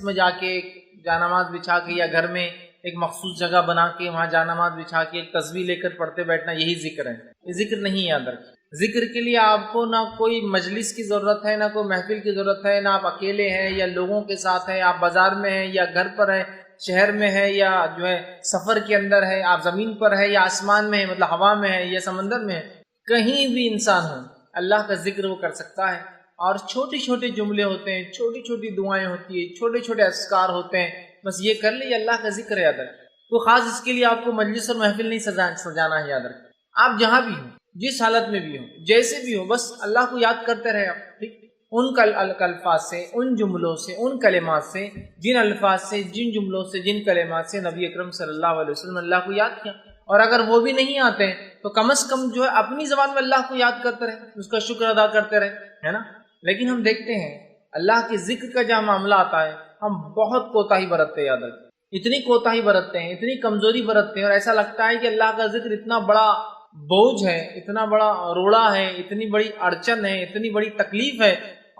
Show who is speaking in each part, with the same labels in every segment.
Speaker 1: میں جا کے جانماز بچھا کے یا گھر میں ایک مخصوص جگہ بنا کے وہاں جانماز بچھا کے ایک تسبیح لے کر پڑھتے بیٹھنا یہی ذکر ہے. یہ ذکر نہیں یاد رکھیں. ذکر کے لیے آپ کو نہ کوئی مجلس کی ضرورت ہے، نہ کوئی محفل کی ضرورت ہے، نہ آپ اکیلے ہیں یا لوگوں کے ساتھ ہیں، آپ بازار میں ہیں یا گھر پر ہیں، شہر میں ہے یا جو ہے سفر کے اندر ہے، آپ زمین پر ہے یا آسمان میں ہے، مطلب ہوا میں ہے یا سمندر میں ہے، کہیں بھی انسان ہو اللہ کا ذکر وہ کر سکتا ہے. اور چھوٹے چھوٹے جملے ہوتے ہیں، چھوٹی چھوٹی دعائیں ہوتی ہیں، چھوٹے چھوٹے اذکار ہوتے ہیں، بس یہ کر لیں یہ اللہ کا ذکر ہے. یاد رکھیں تو خاص اس کے لیے آپ کو مجلس اور محفل نہیں سجانا ہے. یاد رکھیں آپ جہاں بھی ہوں، جس حالت میں بھی ہوں، جیسے بھی ہو، بس اللہ کو یاد کرتے رہے آپ. ٹھیک، ان الفاظ سے، ان جملوں سے، ان کلمات سے، جن الفاظ سے، جن جملوں سے، جن کلمات سے نبی اکرم صلی اللہ علیہ وسلم اللہ کو یاد کیا. اور اگر وہ بھی نہیں آتے ہیں تو کم از کم جو ہے اپنی زبان میں اللہ کو یاد کرتے رہے، اس کا شکر ادا کرتے رہے، ہے نا. لیکن ہم دیکھتے ہیں اللہ کے ذکر کا جہاں معاملہ آتا ہے ہم بہت کوتاہی برتتے ہیں. یاد رکھیں اتنی کوتاہی برتتے ہیں، اتنی کمزوری برتتے ہیں، اور ایسا لگتا ہے کہ اللہ کا ذکر اتنا بڑا بوجھ ہے، اتنا بڑا روڑا ہے، اتنی بڑی اڑچن ہے، اتنی بڑی تکلیف ہے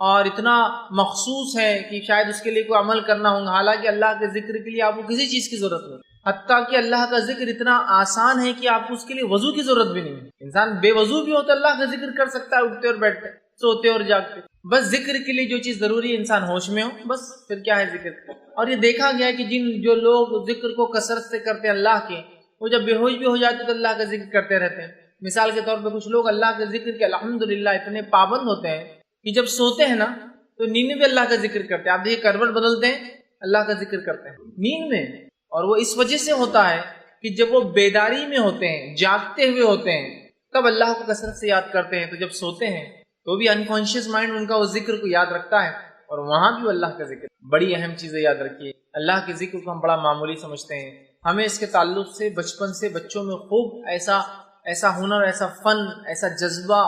Speaker 1: اور اتنا مخصوص ہے کہ شاید اس کے لیے کوئی عمل کرنا ہوگا. حالانکہ اللہ کے ذکر کے لیے آپ کو کسی چیز کی ضرورت نہیں، حتیٰ کہ اللہ کا ذکر اتنا آسان ہے کہ آپ کو اس کے لیے وضو کی ضرورت بھی نہیں ہے. انسان بے وضو بھی ہو تو اللہ کا ذکر کر سکتا ہے، اٹھتے اور بیٹھتے، سوتے اور جاگتے. بس ذکر کے لیے جو چیز ضروری ہے انسان ہوش میں ہو، بس پھر کیا ہے ذکر. اور یہ دیکھا گیا ہے کہ جو لوگ ذکر کو کثرت سے کرتے ہیں اللہ کے، وہ جب بے ہوش بھی ہو جاتے تو اللہ کا ذکر کرتے رہتے ہیں. مثال کے طور پہ کچھ لوگ اللہ کے ذکر کے الحمدللہ اتنے پابند ہوتے ہیں کہ جب سوتے ہیں نا تو نیند میں بھی اللہ کا ذکر کرتے ہیں. آپ دیکھیے کروٹ بدلتے ہیں اللہ کا ذکر کرتے ہیں نیند میں. اور وہ اس وجہ سے ہوتا ہے کہ جب وہ بیداری میں ہوتے ہیں، جاگتے ہوئے ہوتے ہیں، تب اللہ کو کثرت سے یاد کرتے ہیں. تو جب سوتے ہیں تو بھی انکانشیس مائنڈ ان کا وہ ذکر کو یاد رکھتا ہے، اور وہاں بھی وہ اللہ کا ذکر. بڑی اہم چیزیں یاد رکھیے. اللہ کے ذکر کو ہم بڑا معمولی سمجھتے ہیں. ہمیں اس کے تعلق سے بچپن سے بچوں میں خوب ایسا ہنر، ایسا فن، ایسا جذبہ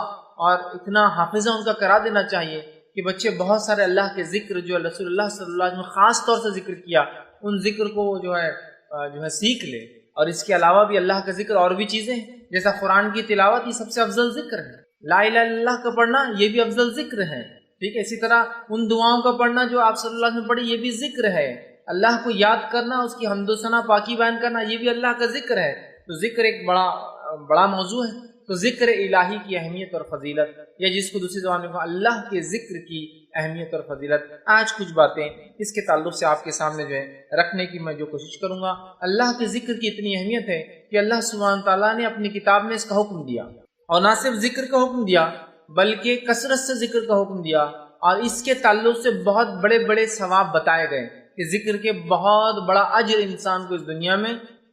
Speaker 1: اور اتنا حافظہ ان کا کرا دینا چاہیے کہ بچے بہت سارے اللہ کے ذکر جو رسول اللہ صلی اللہ علیہ وسلم نے خاص طور سے ذکر کیا، ان ذکر کو جو ہے سیکھ لے. اور اس کے علاوہ بھی اللہ کا ذکر اور بھی چیزیں ہیں، جیسا قرآن کی تلاوت، یہ سب سے افضل ذکر ہے. لا الہ الا اللہ کا پڑھنا یہ بھی افضل ذکر ہے. ٹھیک ہے، اسی طرح ان دعاؤں کا پڑھنا جو آپ صلی اللہ علیہ وسلم نے پڑھی یہ بھی ذکر ہے. اللہ کو یاد کرنا، اس کی حمد و ثنا پاکی بیان کرنا یہ بھی اللہ کا ذکر ہے. تو ذکر ایک بڑا موضوع ہے. تو ذکر الہی کی اہمیت اور فضیلت، یا جس کو دوسری زبان میں کہا اللہ کے ذکر کی اہمیت اور فضیلت، آج کچھ باتیں اس کے تعلق سے آپ کے سامنے جو ہے رکھنے کی میں جو کوشش کروں گا. اللہ کے ذکر کی اتنی اہمیت ہے کہ اللہ سبحانہ تعالیٰ نے اپنی کتاب میں اس کا حکم دیا، اور نہ صرف ذکر کا حکم دیا بلکہ کثرت سے ذکر کا حکم دیا. اور اس کے تعلق سے بہت بڑے بڑے ثواب بتائے گئے کہ ذکر کے بہت بڑا اجر انسان کو اس دنیا میں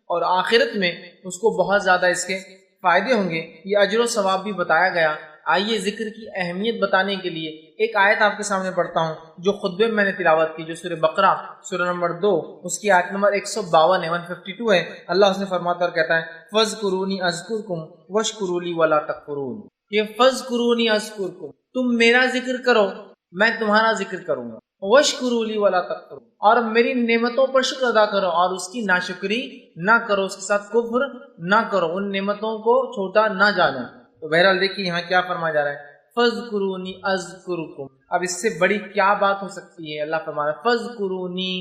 Speaker 1: اور آخرت میں اس کو بہت زیادہ اس کے فائدے ہوں گے. یہ اجر و ثواب بھی بتایا گیا. آئیے ذکر کی اہمیت بتانے کے لیے ایک آیت آپ کے سامنے پڑھتا ہوں جو خطبے میں نے تلاوت کی، جو سورہ بقرہ سورہ نمبر 2 اس کی آیت نمبر 152 ہے، 152 ہے. اللہ اس نے فرماتا اور کہتا ہے فَاذْكُرُونِي أَذْكُرْكُمْ وَاشْكُرُوا لِي وَلَا تَكْفُرُونَ. یہ فَاذْكُرُونِي أَذْكُرْكُمْ، تم میرا ذکر کرو میں تمہارا ذکر کروں گا. وَاشْكُرُوا لِي وَلَا تَكْفُرُونَ، اور میری نعمتوں پر شکر ادا کرو اور اس کی ناشکری نہ کرو، اس کے ساتھ کفر نہ کرو، ان نعمتوں کو چھوٹا نہ جانو. تو بہرحال دیکھیے یہاں کیا فرمایا جا رہا ہے، فَاذْكُرُونِي أَذْكُرْكُمْ. اب اس سے بڑی کیا بات ہو سکتی ہے؟ اللہ فرما رہا ہے فَاذْكُرُونِي،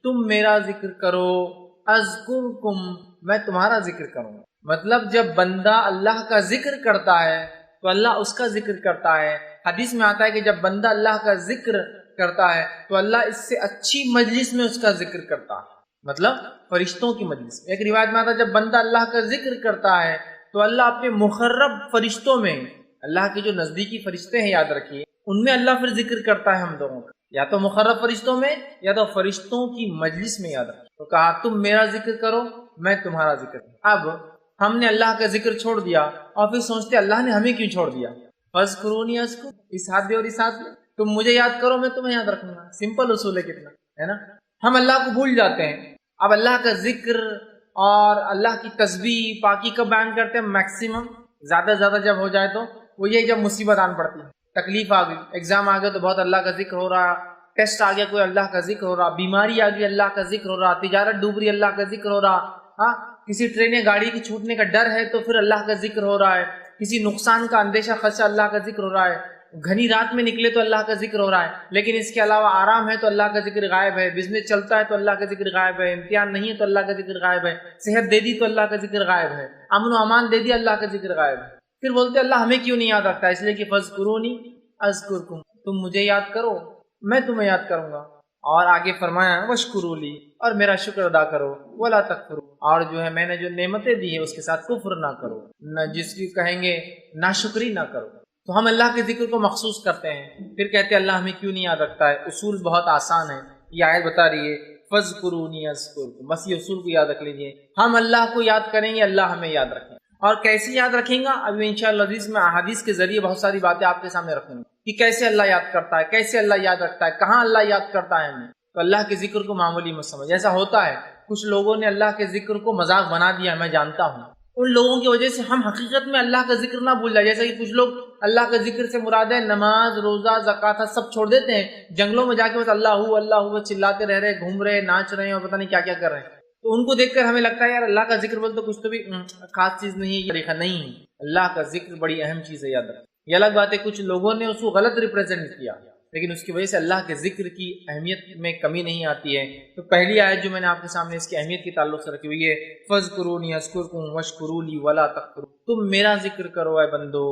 Speaker 1: تم میرا ذکر کرو، أَذْكُرْكُمْ، میں تمہارا ذکر کروں گا. مطلب جب بندہ اللہ کا ذکر کرتا ہے تو اللہ اس کا ذکر کرتا ہے. حدیث میں آتا ہے کہ جب بندہ اللہ کا ذکر کرتا ہے تو اللہ اس سے اچھی مجلس میں اس کا ذکر کرتا ہے، مطلب فرشتوں کی مجلس. ایک روایت میں آتا ہے جب بندہ اللہ کا ذکر کرتا ہے تو اللہ اپنے مقرب فرشتوں میں، اللہ کے جو نزدیکی فرشتے ہیں یاد رکھیے، ان میں اللہ پھر ذکر کرتا ہے ہم لوگوں کا، یا تو مقرب فرشتوں میں یا تو فرشتوں کی مجلس میں. یاد رکھیے تو کہا تم میرا ذکر کرو میں تمہارا ذکر کروں. اب ہم نے اللہ کا ذکر چھوڑ دیا اور پھر سوچتے اللہ نے ہمیں کیوں چھوڑ دیا. فَاذْكُرُونِي أَذْكُرْكُمْ، اس ہاتھ دے اور اس ہاتھ دے، تم مجھے یاد کرو میں تمہیں یاد رکھوں گا. سمپل اصول ہے کتنا، ہے نا. ہم اللہ کو بھول جاتے ہیں. اب اللہ کا ذکر اور اللہ کی تسبیح پاکی کب بیان کرتے ہیں؟ میکسیمم زیادہ جب ہو جائے تو وہ یہ جب مصیبت آن پڑتی ہے، تکلیف آ گئی، ایگزام آ گیا تو بہت اللہ کا ذکر ہو رہا، ٹیسٹ آ گیا کوئی اللہ کا ذکر ہو رہا، بیماری آ گئی اللہ کا ذکر ہو رہا، تجارت ڈوب رہی اللہ کا ذکر ہو رہا، ہاں کسی ٹرین یا گاڑی کی چھوٹنے کا ڈر ہے تو پھر اللہ کا ذکر ہو رہا ہے، کسی نقصان کا اندیشہ خدشہ اللہ کا ذکر ہو رہا ہے. گھنی رات میں نکلے تو اللہ کا ذکر ہو رہا ہے، لیکن اس کے علاوہ آرام ہے تو اللہ کا ذکر غائب ہے، بزنس چلتا ہے تو اللہ کا ذکر غائب ہے، امتحان نہیں ہے تو اللہ کا ذکر غائب ہے، صحت دے دی تو اللہ کا ذکر غائب ہے، امن و امان دے دیا اللہ کا ذکر غائب ہے۔ پھر بولتے اللہ ہمیں کیوں نہیں یاد رکھتا؟ اس لیے کہ فاذکرونی اذکرکم، تم مجھے یاد کرو میں تمہیں یاد کروں گا۔ اور آگے فرمایا واشکروا لی، اور میرا شکر ادا کرو، ولا تکفروا، اور جو ہے میں نے جو نعمتیں دی ہیں اس کے ساتھ کفر نہ کرو، نہ جس کی کہیں گے ناشکری نہ کرو۔ تو ہم اللہ کے ذکر کو مخصوص کرتے ہیں، پھر کہتے ہیں اللہ ہمیں کیوں نہیں یاد رکھتا ہے؟ اصول بہت آسان ہے، یہ آیت بتا رہی ہے فاذکرونی اذکرکم، بس یہ اصول کو یاد رکھ لیجئے، ہم اللہ کو یاد کریں گے اللہ ہمیں یاد رکھیں۔ اور کیسے یاد رکھیں گا؟ ابھی انشاءاللہ عزیز میں احادیث کے ذریعے بہت ساری باتیں آپ کے سامنے رکھوں گا کہ کیسے اللہ یاد کرتا ہے، کیسے اللہ یاد رکھتا ہے، کہاں اللہ یاد کرتا ہے ہمیں۔ تو اللہ کے ذکر کو معمولی مت سمجھ، ایسا ہوتا ہے کچھ لوگوں نے اللہ کے ذکر کو مذاق بنا دیا، میں جانتا ہوں، ان لوگوں کی وجہ سے ہم حقیقت میں اللہ کا ذکر نہ بھول جائے۔ جیسا کہ کچھ لوگ اللہ کا ذکر سے مراد ہے نماز، روزہ، زکوٰۃ سب چھوڑ دیتے ہیں، جنگلوں میں جا کے بس اللہ بس چلاتے رہ رہے، گھوم رہے، ناچ رہے ہیں اور پتہ نہیں کیا کیا کر رہے ہیں۔ تو ان کو دیکھ کر ہمیں لگتا ہے یار اللہ کا ذکر بول تو کچھ تو بھی خاص چیز نہیں ہے، طریقہ نہیں ہے۔ اللہ کا ذکر بڑی اہم چیز ہے، یاد رکھیں۔ یہ الگ بات ہے کچھ لوگوں نے اس کو غلط ریپرزینٹ کیا، لیکن اس کی وجہ سے اللہ کے ذکر کی اہمیت میں کمی نہیں آتی ہے۔ تو پہلی آیت جو میں نے آپ کے سامنے اس کی اہمیت کے تعلق سے رکھی ہوئی ہے فاذکرونی اذکرکم واشکروا لی ولا تکفروا، تم میرا ذکر کرو اے بندو،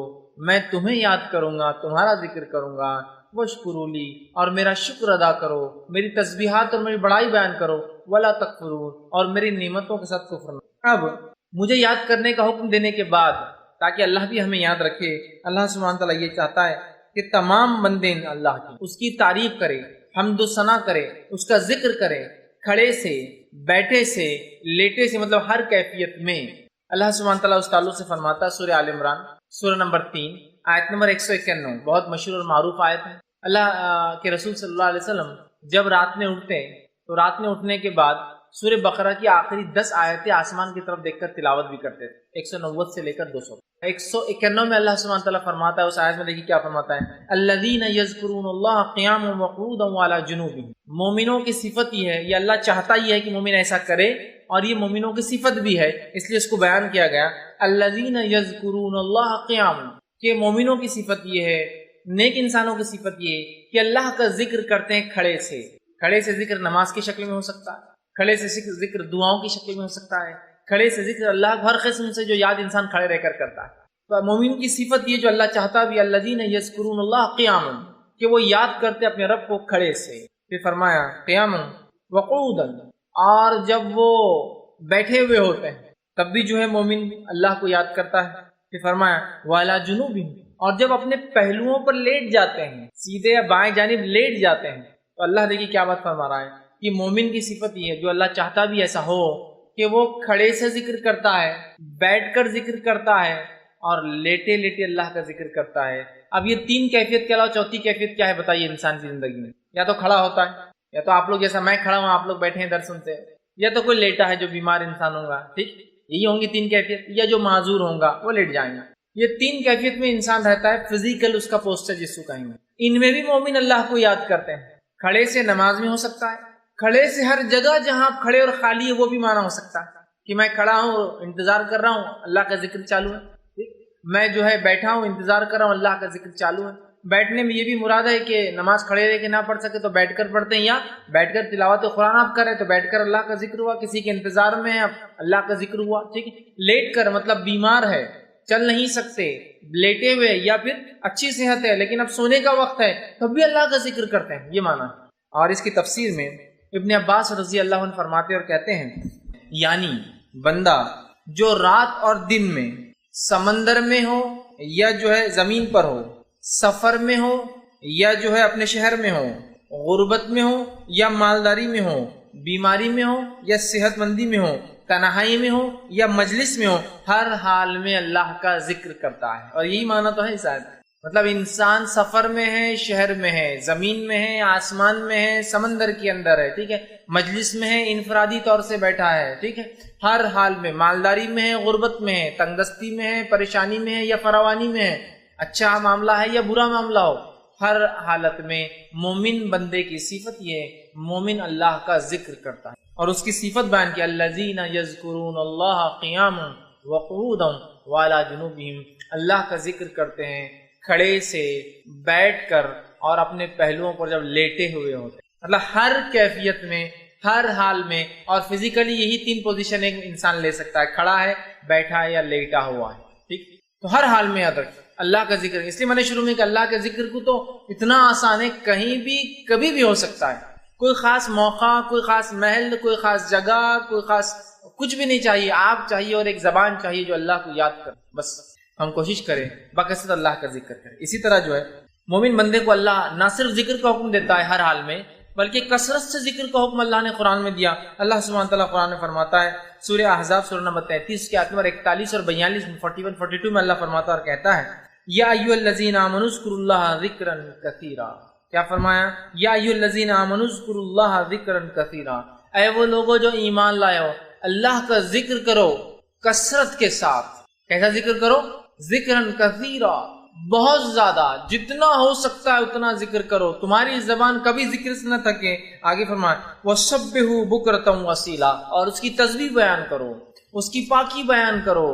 Speaker 1: میں تمہیں یاد کروں گا، تمہارا ذکر کروں گا، واشکروا لی، اور میرا شکر ادا کرو، میری تسبیحات اور میری بڑائی بیان کرو، ولا تکفروا، اور میری نعمتوں کے ساتھ کفر نہ۔ اب مجھے یاد کرنے کا حکم دینے کے بعد تاکہ اللہ بھی ہمیں یاد رکھے، اللہ سبحانہ تعالیٰ یہ چاہتا ہے کہ تمام بندے اللہ کی اس کی تعریف کرے، حمد و ثنا کرے، اس کا ذکر کرے، کھڑے سے، بیٹھے سے، لیٹے سے، مطلب ہر کیفیت میں۔ اللہ سبحانہ تعالیٰ اس تعلق سے فرماتا ہے سورہ آل عمران سورہ نمبر 3 آیت نمبر 191، بہت مشہور اور معروف آیت ہے۔ اللہ کے رسول صلی اللہ علیہ وسلم جب رات میں اٹھتے تو رات میں اٹھنے کے بعد سورہ بقرہ کی آخری 10 آیتیں آسمان کی طرف دیکھ کر تلاوت بھی کرتے تھے، 190 سے لے کر 200۔ 191 میں اللہ سبحانہ تعالیٰ فرماتا ہے، اس آیت میں دیکھیے کیا فرماتا ہے، الذین یذکرون اللہ قیاما وقعودا وعلی جنوبہم، مومنوں کی صفت یہ ہے، یہ اللہ چاہتا ہی ہے کہ مومن ایسا کرے، اور یہ مومنوں کی صفت بھی ہے، اس لیے اس کو بیان کیا گیا الذین یذکرون اللہ قیاما، کہ مومنوں کی صفت یہ ہے، نیک انسانوں کی صفت یہ ہے کہ اللہ کا ذکر کرتے ہیں کھڑے سے۔ کھڑے سے ذکر نماز کی شکل میں ہو سکتا ہے، کھڑے سے ذکر دعاؤں کی شکل میں ہو سکتا ہے، کھڑے سے ذکر اللہ ہر قسم سے جو یاد انسان کھڑے رہ کر کرتا ہے۔ تو مومن کی صفت یہ جو اللہ چاہتا بھی، الذین یذکرون اللہ قیاما، کہ وہ یاد کرتے اپنے رب کو کھڑے سے۔ پھر فرمایا قیاما وقعودا، اور جب وہ بیٹھے ہوئے ہوتے ہیں تب بھی جو ہے مومن اللہ کو یاد کرتا ہے۔ پھر فرمایا وعلی جنوبہم، اور جب اپنے پہلوؤں پر لیٹ جاتے ہیں، سیدھے یا بائیں جانب لیٹ جاتے ہیں، تو اللہ دیکھیے کیا بات فرما رہا ہے کہ مومن کی صفت یہ ہے جو اللہ چاہتا بھی ایسا ہو کہ وہ کھڑے سے ذکر کرتا ہے، بیٹھ کر ذکر کرتا ہے، اور لیٹے لیٹے اللہ کا ذکر کرتا ہے۔ اب یہ 3 کیفیت کے علاوہ چوتھی کیفیت کیا ہے بتائیے انسان کی زندگی میں؟ یا تو کھڑا ہوتا ہے، یا تو آپ لوگ جیسا میں کھڑا ہوں آپ لوگ بیٹھے ہیں در سنتے ہیں، یا تو کوئی لیٹا ہے جو بیمار انسان ہوگا، ٹھیک، یہی ہوں گی 3 کیفیت، یا جو معذور ہوگا وہ لیٹ جائیں گا۔ یہ 3 کیفیت میں انسان رہتا ہے، فزیکل اس کا پوسچر جس کو کہیں گے، ان میں بھی مومن اللہ کو یاد کرتے ہیں۔ کھڑے سے نماز میں ہو سکتا ہے، کھڑے سے ہر جگہ جہاں آپ کھڑے اور خالی ہے وہ بھی مانا ہو سکتا ہے کہ میں کھڑا ہوں انتظار کر رہا ہوں اللہ کا ذکر چالو ہے، ٹھیک، میں جو ہے بیٹھا ہوں انتظار کر رہا ہوں اللہ کا ذکر چالو ہے۔ بیٹھنے میں یہ بھی مراد ہے کہ نماز کھڑے رہ کے نہ پڑھ سکے تو بیٹھ کر پڑھتے ہیں، یا بیٹھ کر تلاوت قرآن آپ کریں تو بیٹھ کر اللہ کا ذکر ہوا، کسی کے انتظار میں ہے اللہ کا ذکر ہوا، ٹھیک ہے۔ لیٹ کر مطلب بیمار ہے، چل نہیں سکتے، لیٹے ہوئے، یا پھر اچھی صحت ہے لیکن اب سونے کا وقت ہے تب بھی اللہ کا ذکر کرتے ہیں، یہ معنی ہے۔ اور اس کی تفسیر میں ابن عباس رضی اللہ عنہ فرماتے اور کہتے ہیں، یعنی بندہ جو رات اور دن میں سمندر میں ہو یا جو ہے زمین پر ہو، سفر میں ہو یا جو ہے اپنے شہر میں ہو، غربت میں ہو یا مالداری میں ہو، بیماری میں ہو یا صحت مندی میں ہو، تنہائی میں ہو یا مجلس میں ہو، ہر حال میں اللہ کا ذکر کرتا ہے۔ اور یہی معنی تو ہے اس آیت، مطلب انسان سفر میں ہے، شہر میں ہے، زمین میں ہے، آسمان میں ہے، سمندر کے اندر ہے، ٹھیک ہے، مجلس میں ہے، انفرادی طور سے بیٹھا ہے، ٹھیک ہے، ہر حال میں، مالداری میں ہے، غربت میں ہے، تنگ دستی میں ہے، پریشانی میں ہے یا فراوانی میں ہے، اچھا معاملہ ہے یا برا معاملہ ہو، ہر حالت میں مومن بندے کی صفت یہ ہے، مومن اللہ کا ذکر کرتا ہے۔ اور اس کی صفت بیان کی، الذین یذکرون اللہ قیاما وقعودا وعلی جنوبہم، اللہ کا ذکر کرتے ہیں کھڑے سے، بیٹھ کر اور اپنے پہلوؤں پر جب لیٹے ہوئے ہوتے، مطلب ہر کیفیت میں، ہر حال میں، اور فزیکلی یہی 3 پوزیشن ایک انسان لے سکتا ہے، کھڑا ہے، بیٹھا ہے یا لیٹا ہوا ہے، ٹھیک؟ تو ہر حال میں یاد رکھیں اللہ کا ذکر. اس لیے میں نے شروع میں کہ اللہ کے ذکر کو تو اتنا آسان ہے، کہیں بھی کبھی بھی ہو سکتا ہے. کوئی خاص موقع، کوئی خاص محل، کوئی خاص جگہ، کوئی خاص کچھ بھی نہیں چاہیے. آپ چاہیے اور ایک زبان چاہیے جو اللہ کو یاد کر. بس ہم کوشش کریں بکثرت اللہ کا ذکر کریں. اسی طرح جو ہے مومن بندے کو اللہ نہ صرف ذکر کا حکم دیتا ہے ہر حال میں، بلکہ کثرت سے ذکر کا حکم اللہ نے قرآن میں دیا. اللہ سبحانہ تعالیٰ قرآن میں فرماتا ہے، سورہ احزاب سورہ نمبر 33 کے آیت نمبر 41 اور 42 میں 41 42 میں اللہ فرماتا اور کہتا ہے، یا ایھا الذین آمنوا اذکروا اللہ ذکرا کثیرا. کیا فرمایا؟ یا ایھا الذین آمنوا اذکروا اللہ ذکرا کثیرا. اے وہ لوگوں جو ایمان لائے ہو، اللہ کا ذکر کرو کثرت کے ساتھ. کیسا ذکر کرو؟ ذکرا کثیرا، بہت زیادہ، جتنا ہو سکتا ہے اتنا ذکر کرو. تمہاری زبان کبھی ذکر سے نہ تھکے. آگے فرمایا وَسَبِّحُوا بُكْرَةً وَأَصِيلًا، اور اس کی تسبیح بیان کرو، اس کی پاکی بیان کرو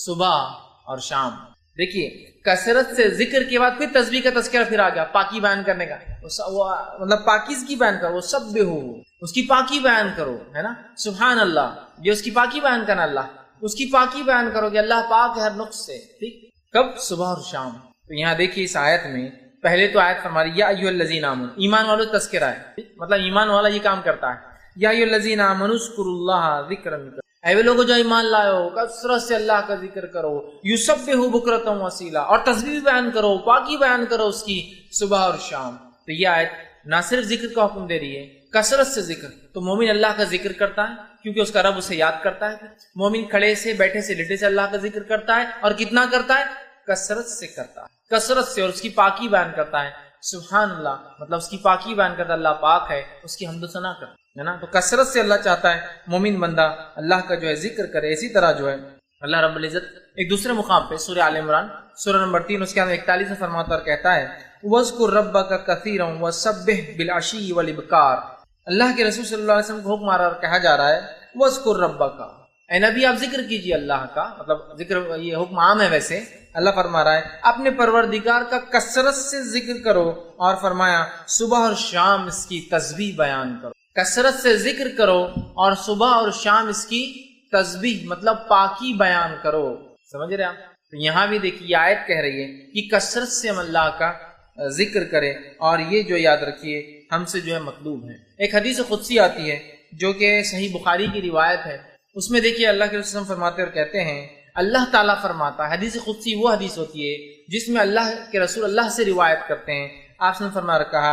Speaker 1: صبح اور شام. دیکھیے کثرت سے ذکر کے بعد پھر تسبیح کا تذکرہ پھر آ گیا، پاکی بیان کرنے کا، مطلب پاکیزگی بیان کرو. وَسَبِّحُوا، اس کی پاکی بیان کرو، ہے نا، سبحان اللہ، یہ اس کی پاکی بیان کرنا، اللہ اس کی پاکی بیان کرو کہ اللہ پاک ہے ہر نقص سے. ٹھیک، کب؟ صبح اور شام. تو یہاں دیکھیے اس آیت میں پہلے تو آیت فرماری یا ایھا الذین آمنوا، ایمان والوں تذکرہ ہے، مطلب ایمان والا یہ کام کرتا ہے. یا ایھا الذین آمنوا اذکروا اللہ ذکرا، اے وہ لوگوں جو ایمان لائے ہو کثرت سے اللہ کا ذکر کرو. یسبحوا بکرۃ واسیلا، اور تسبیح بیان کرو، پاکی بیان کرو اس کی صبح اور شام. تو یہ آیت نہ صرف ذکر کا حکم دے رہی ہے، کثرت سے ذکر. تو مومن اللہ کا ذکر کرتا ہے کیونکہ اس کا رب اسے یاد کرتا ہے. مومن کھڑے سے، بیٹھے سے، لیٹے سے اللہ کا ذکر کرتا ہے، اور کتنا کرتا ہے؟ کثرت سے کرتا ہے، کثرت سے، اور اس کی پاکی بیان کرتا ہے. سبحان اللہ، مطلب اس کی پاکی بیان کرتا ہے، اللہ پاک ہے، اس کی حمد و ثنا کرتا ہے نا. تو کثرت سے اللہ چاہتا ہے مومن بندہ اللہ کا جو ہے ذکر کرے. اسی طرح جو ہے اللہ رب العزت ایک دوسرے مقام پہ سورہ آل عمران سورہ نمبر 3 اس کے اندر 41 میں فرماتا اور کہتا ہے وَاذْكُرْ رَبَّكَ كَثِيرًا وَسَبِّحْ بِالْعَشِيِّ وَالْإِبْكَارِ. اللہ کے رسول صلی اللہ علیہ وسلم کو حکم آ رہا اور کہا جا رہا ہے وَاذْكُرْ رَبَّكَ، اے نبی آپ ذکر کیجئے اللہ کا. مطلب ذکر یہ حکم عام ہے، ویسے اللہ فرما رہا ہے اپنے پروردگار کا کثرت سے ذکر کرو، اور فرمایا صبح اور شام اس کی تسبیح بیان کرو. کثرت سے ذکر کرو اور صبح اور شام اس کی تسبیح مطلب پاکی بیان کرو. سمجھ رہے آپ؟ تو یہاں بھی دیکھیے یہ آیت کہہ رہی ہے کہ کثرت سے ہم اللہ کا ذکر کریں، اور یہ جو یاد رکھیے ہم سے جو ہے مطلوب ہے. ایک حدیث قدسی آتی ہے جو کہ صحیح بخاری کی روایت ہے. اس میں دیکھیے اللہ کے رسول فرماتے اور کہتے ہیں، اللہ تعالیٰ فرماتا ہے، حدیث قدسی وہ حدیث ہوتی ہے جس میں اللہ کے رسول اللہ سے روایت کرتے ہیں. آپ نے فرما رکھا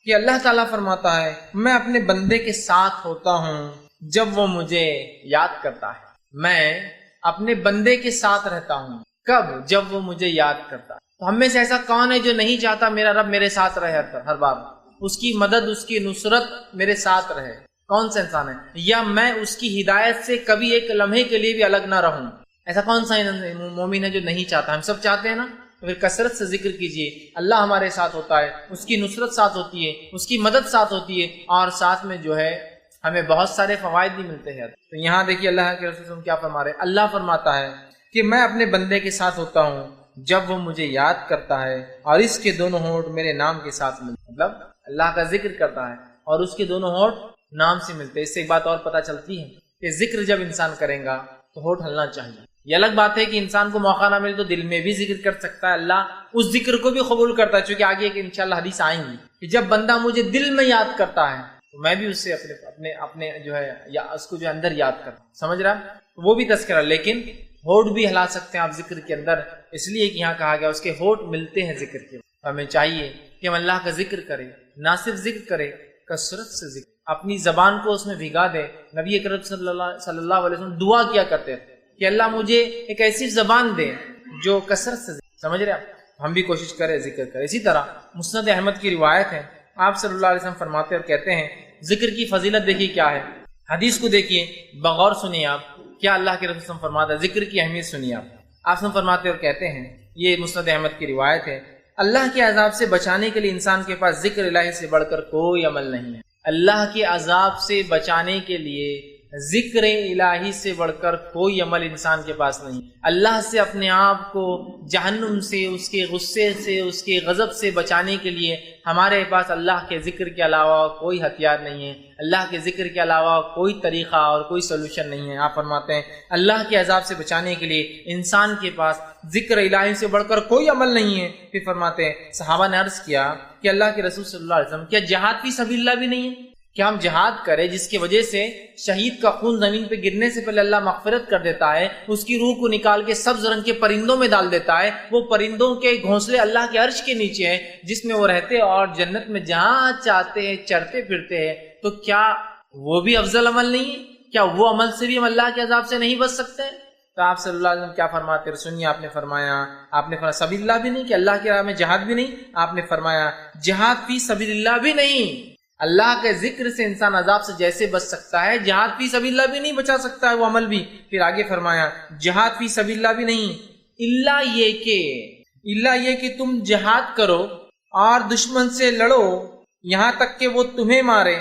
Speaker 1: کہ اللہ تعالیٰ فرماتا ہے میں اپنے بندے کے ساتھ ہوتا ہوں جب وہ مجھے یاد کرتا ہے. میں اپنے بندے کے ساتھ رہتا ہوں کب؟ جب وہ مجھے یاد کرتا ہے. تو ہم میں سے ایسا کون ہے جو نہیں چاہتا میرا رب میرے ساتھ رہے ہر بار، اس کی مدد، اس کی نصرت میرے ساتھ رہے؟ کون سا انسان ہے؟ یا میں اس کی ہدایت سے کبھی ایک لمحے کے لیے بھی الگ نہ رہوں؟ ایسا کون سا مومن ہے جو نہیں چاہتا؟ ہم سب چاہتے ہیں نا. تو پھر کثرت سے ذکر کیجئے، اللہ ہمارے ساتھ ہوتا ہے، اس کی نصرت ساتھ ہوتی ہے، اس کی مدد ساتھ ہوتی ہے، اور ساتھ میں جو ہے ہمیں بہت سارے فوائد بھی ملتے ہیں. تو یہاں دیکھیے اللہ کے رسول کیا فرما رہے ہیں. اللہ فرماتا ہے کہ میں اپنے بندے کے ساتھ ہوتا ہوں جب وہ مجھے یاد کرتا ہے، اور اس کے دونوں ہونٹ میرے نام کے ساتھ ملتے. مطلب اللہ کا ذکر کرتا ہے اور اس کے دونوں ہونٹ نام سے ملتے. اس سے ایک بات اور پتہ چلتی ہے کہ ذکر جب انسان کرے گا تو ہونٹ ہلنا چاہیے. یہ الگ بات ہے کہ انسان کو موقع نہ ملے تو دل میں بھی ذکر کر سکتا ہے. اللہ اس ذکر کو بھی قبول کرتا ہے، چونکہ آگے ایک انشاءاللہ حدیث آئیں گی کہ جب بندہ مجھے دل میں یاد کرتا ہے تو میں بھی اسے اپنے جو ہے یا اس کو جو اندر یاد کرتا ہوں. سمجھ رہا ہے؟ وہ بھی تذکرہ. لیکن ہونٹ بھی ہلا سکتے ہیں آپ ذکر کے اندر، اس لیے کہ یہاں کہا گیا اس کے ہونٹ ملتے ہیں ذکر کے. ہمیں چاہیے کہ ہم اللہ کا ذکر کریں، نہ صرف ذکر کریں، کثرت سے ذکر، اپنی زبان کو اس میں بھگا دے. نبی اکرم صلی اللہ علیہ وسلم دعا کیا کرتے تھے کہ اللہ مجھے ایک ایسی زبان دے جو کثرت سے ذکر. سمجھ رہے آپ؟ ہم بھی کوشش کریں ذکر کریں. اسی طرح مسند احمد کی روایت ہے، آپ صلی اللہ علیہ وسلم فرماتے اور کہتے ہیں ذکر کی فضیلت دیکھیے کیا ہے. حدیث کو دیکھیے، بغور سنیے آپ کیا اللہ کے رسول فرماتا ہے. ذکر کی اہمیت سنیے آپ سے فرماتے اور کہتے ہیں، یہ مسند احمد کی روایت ہے، اللہ کے عذاب سے بچانے کے لیے انسان کے پاس ذکر الہی سے بڑھ کر کوئی عمل نہیں ہے. اللہ کے عذاب سے بچانے کے لیے ذکر الہی سے بڑھ کر کوئی عمل انسان کے پاس نہیں۔ اللہ سے اپنے آپ کو جہنم سے، اس کے غصے سے، اس کے غضب سے بچانے کے لیے ہمارے پاس اللہ کے ذکر کے علاوہ کوئی ہتھیار نہیں ہے، اللہ کے ذکر کے علاوہ کوئی طریقہ اور کوئی سولوشن نہیں ہے۔ آپ فرماتے ہیں اللہ کے عذاب سے بچانے کے لیے انسان کے پاس ذکر الہی سے بڑھ کر کوئی عمل نہیں ہے۔ پھر فرماتے ہیں صحابہ نے عرض کیا کہ اللہ کے رسول صلی اللہ علیہ وسلم کیا جہاد فی سبیل اللہ بھی نہیں ہے؟ کہ ہم جہاد کریں جس کی وجہ سے شہید کا خون زمین پہ گرنے سے پہلے اللہ مغفرت کر دیتا ہے، اس کی روح کو نکال کے سبز رنگ کے پرندوں میں ڈال دیتا ہے، وہ پرندوں کے گھونسلے اللہ کے عرش کے نیچے ہیں جس میں وہ رہتے اور جنت میں جہاں چاہتے ہیں چرتے پھرتے ہیں، تو کیا وہ بھی افضل عمل نہیں ہے؟ کیا وہ عمل سے بھی ہم اللہ کے عذاب سے نہیں بچ سکتے؟ تو آپ صلی اللہ علیہ وسلم کیا فرماتے ہیں؟ سنیے، آپ نے فرمایا سبیل اللہ بھی نہیں، کہ اللہ کی راہ میں جہاد بھی نہیں، آپ نے فرمایا جہاد فی سبیل اللہ بھی نہیں۔ اللہ کے ذکر سے انسان عذاب سے جیسے بچ سکتا ہے، جہاد فی سبیل اللہ بھی نہیں بچا سکتا ہے وہ عمل بھی۔ پھر آگے فرمایا جہاد فی سبیل اللہ بھی نہیں، اللہ یہ کہ تم جہاد کرو اور دشمن سے لڑو یہاں تک کہ وہ تمہیں مارے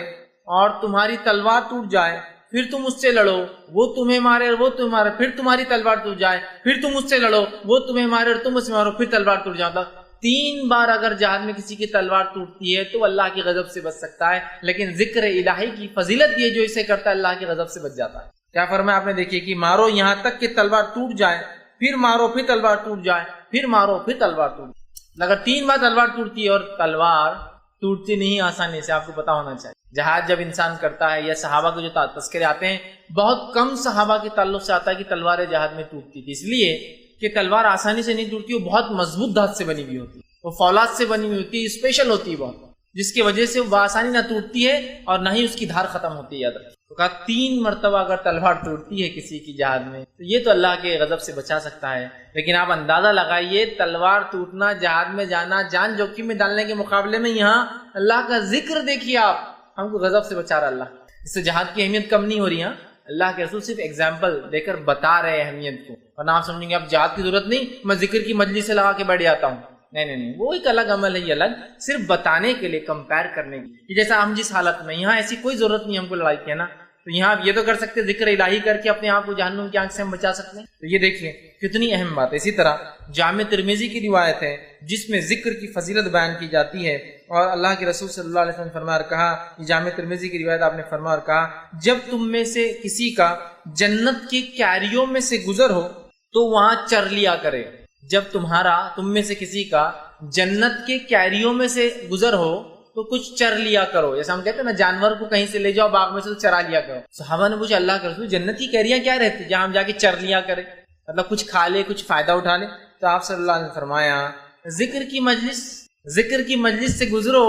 Speaker 1: اور تمہاری تلوار ٹوٹ جائے، پھر تم اس سے لڑو، وہ تمہیں مارے اور وہ تمہیں مارے، پھر تمہاری تلوار ٹوٹ جائے، پھر تم اس سے لڑو، وہ تمہیں مارے اور تم اس سے مارو، پھر تلوار ٹوٹ جاتا۔ 3 بار اگر جہاد میں کسی کی تلوار ٹوٹتی ہے تو اللہ کی غضب سے بچ سکتا ہے، لیکن ذکر الہی کی فضیلت یہ جو اسے کرتا ہے اللہ کی غضب سے بچ جاتا ہے۔ کیا فرمایا آپ نے؟ دیکھیے کہ مارو یہاں تک کہ تلوار ٹوٹ جائے، پھر مارو پھر تلوار ٹوٹ جائے، پھر مارو پھر تلوار ٹوٹ جائے۔ اگر 3 بار تلوار ٹوٹتی ہے، اور تلوار ٹوٹتی نہیں آسانی سے، آپ کو پتا ہونا چاہیے۔ جہاد جب انسان کرتا ہے، یا صحابہ کے جو تذکرے آتے ہیں، بہت کم صحابہ کے تعلق سے آتا ہے کہ تلواریں جہاد میں ٹوٹتی تھی، اس لیے کہ تلوار آسانی سے نہیں ٹوٹتی، وہ بہت مضبوط دھات سے بنی ہوئی ہوتی ہے، وہ فولاد سے بنی ہوئی ہوتی ہے، اسپیشل ہوتی ہے بہت، جس کی وجہ سے وہ بآسانی نہ ٹوٹتی ہے اور نہ ہی اس کی دھار ختم ہوتی ہے۔ یاد رکھیں، تو کہا 3 مرتبہ اگر تلوار ٹوٹتی ہے کسی کی جہاد میں تو یہ تو اللہ کے غضب سے بچا سکتا ہے، لیکن آپ اندازہ لگائیے تلوار ٹوٹنا، جہاد میں جانا، جان جوکھم میں ڈالنے کے مقابلے میں یہاں اللہ کا ذکر دیکھیے، آپ ہم کو غضب سے بچا رہا اللہ۔ اس سے جہاد کی اہمیت کم نہیں ہو رہی۔ ہاں، اللہ کے رسول صرف ایگزامپل دے کر بتا رہے ہیں اہمیت کو، ورنہ آپ سمجھیں گے اب جہاد کی ضرورت نہیں، میں ذکر کی مجلس سے لگا کے بیٹھ جاتا ہوں۔ نہیں، وہ ایک الگ عمل ہے، یہ الگ، صرف بتانے کے لیے، کمپیر کرنے کے لیے۔ جیسا ہم جس حالت میں، یہاں ایسی کوئی ضرورت نہیں ہم کو لڑائی کی، ہے نا، تو یہاں آپ یہ تو کر سکتے ذکر الہی کر کے اپنے آپ کو جہنم کی آنکھ سے ہم بچا سکتے ہیں۔ تو یہ دیکھیے کتنی اہم بات ہے۔ اسی طرح جامع ترمذی کی روایت ہے جس میں ذکر کی فضیلت بیان کی جاتی ہے، اور اللہ کے رسول صلی اللہ علیہ وسلم نے فرمایا اور کہا، یہ جامع ترمذی کی روایت، آپ نے فرمایا اور کہا، جب تم میں سے کسی کا جنت کی کیاریوں میں سے گزر ہو تو وہاں چر لیا کرے۔ جب تم میں سے کسی کا جنت کے کیاریوں میں سے گزر ہو تو کچھ چر لیا کرو، جیسا ہم کہتے ہیں نا جانور کو کہیں سے لے جاؤ باغ میں سے تو چرا لیا کرو۔ صحابہ نے پوچھا اللہ کے رسول جنت کی کیریاں کیا رہتی جہاں ہم جا کے چر لیا کرے، مطلب کچھ کھا لے، کچھ فائدہ اٹھا لے؟ تو آپ صلی اللہ علیہ وسلم نے فرمایا ذکر کی مجلس سے گزرو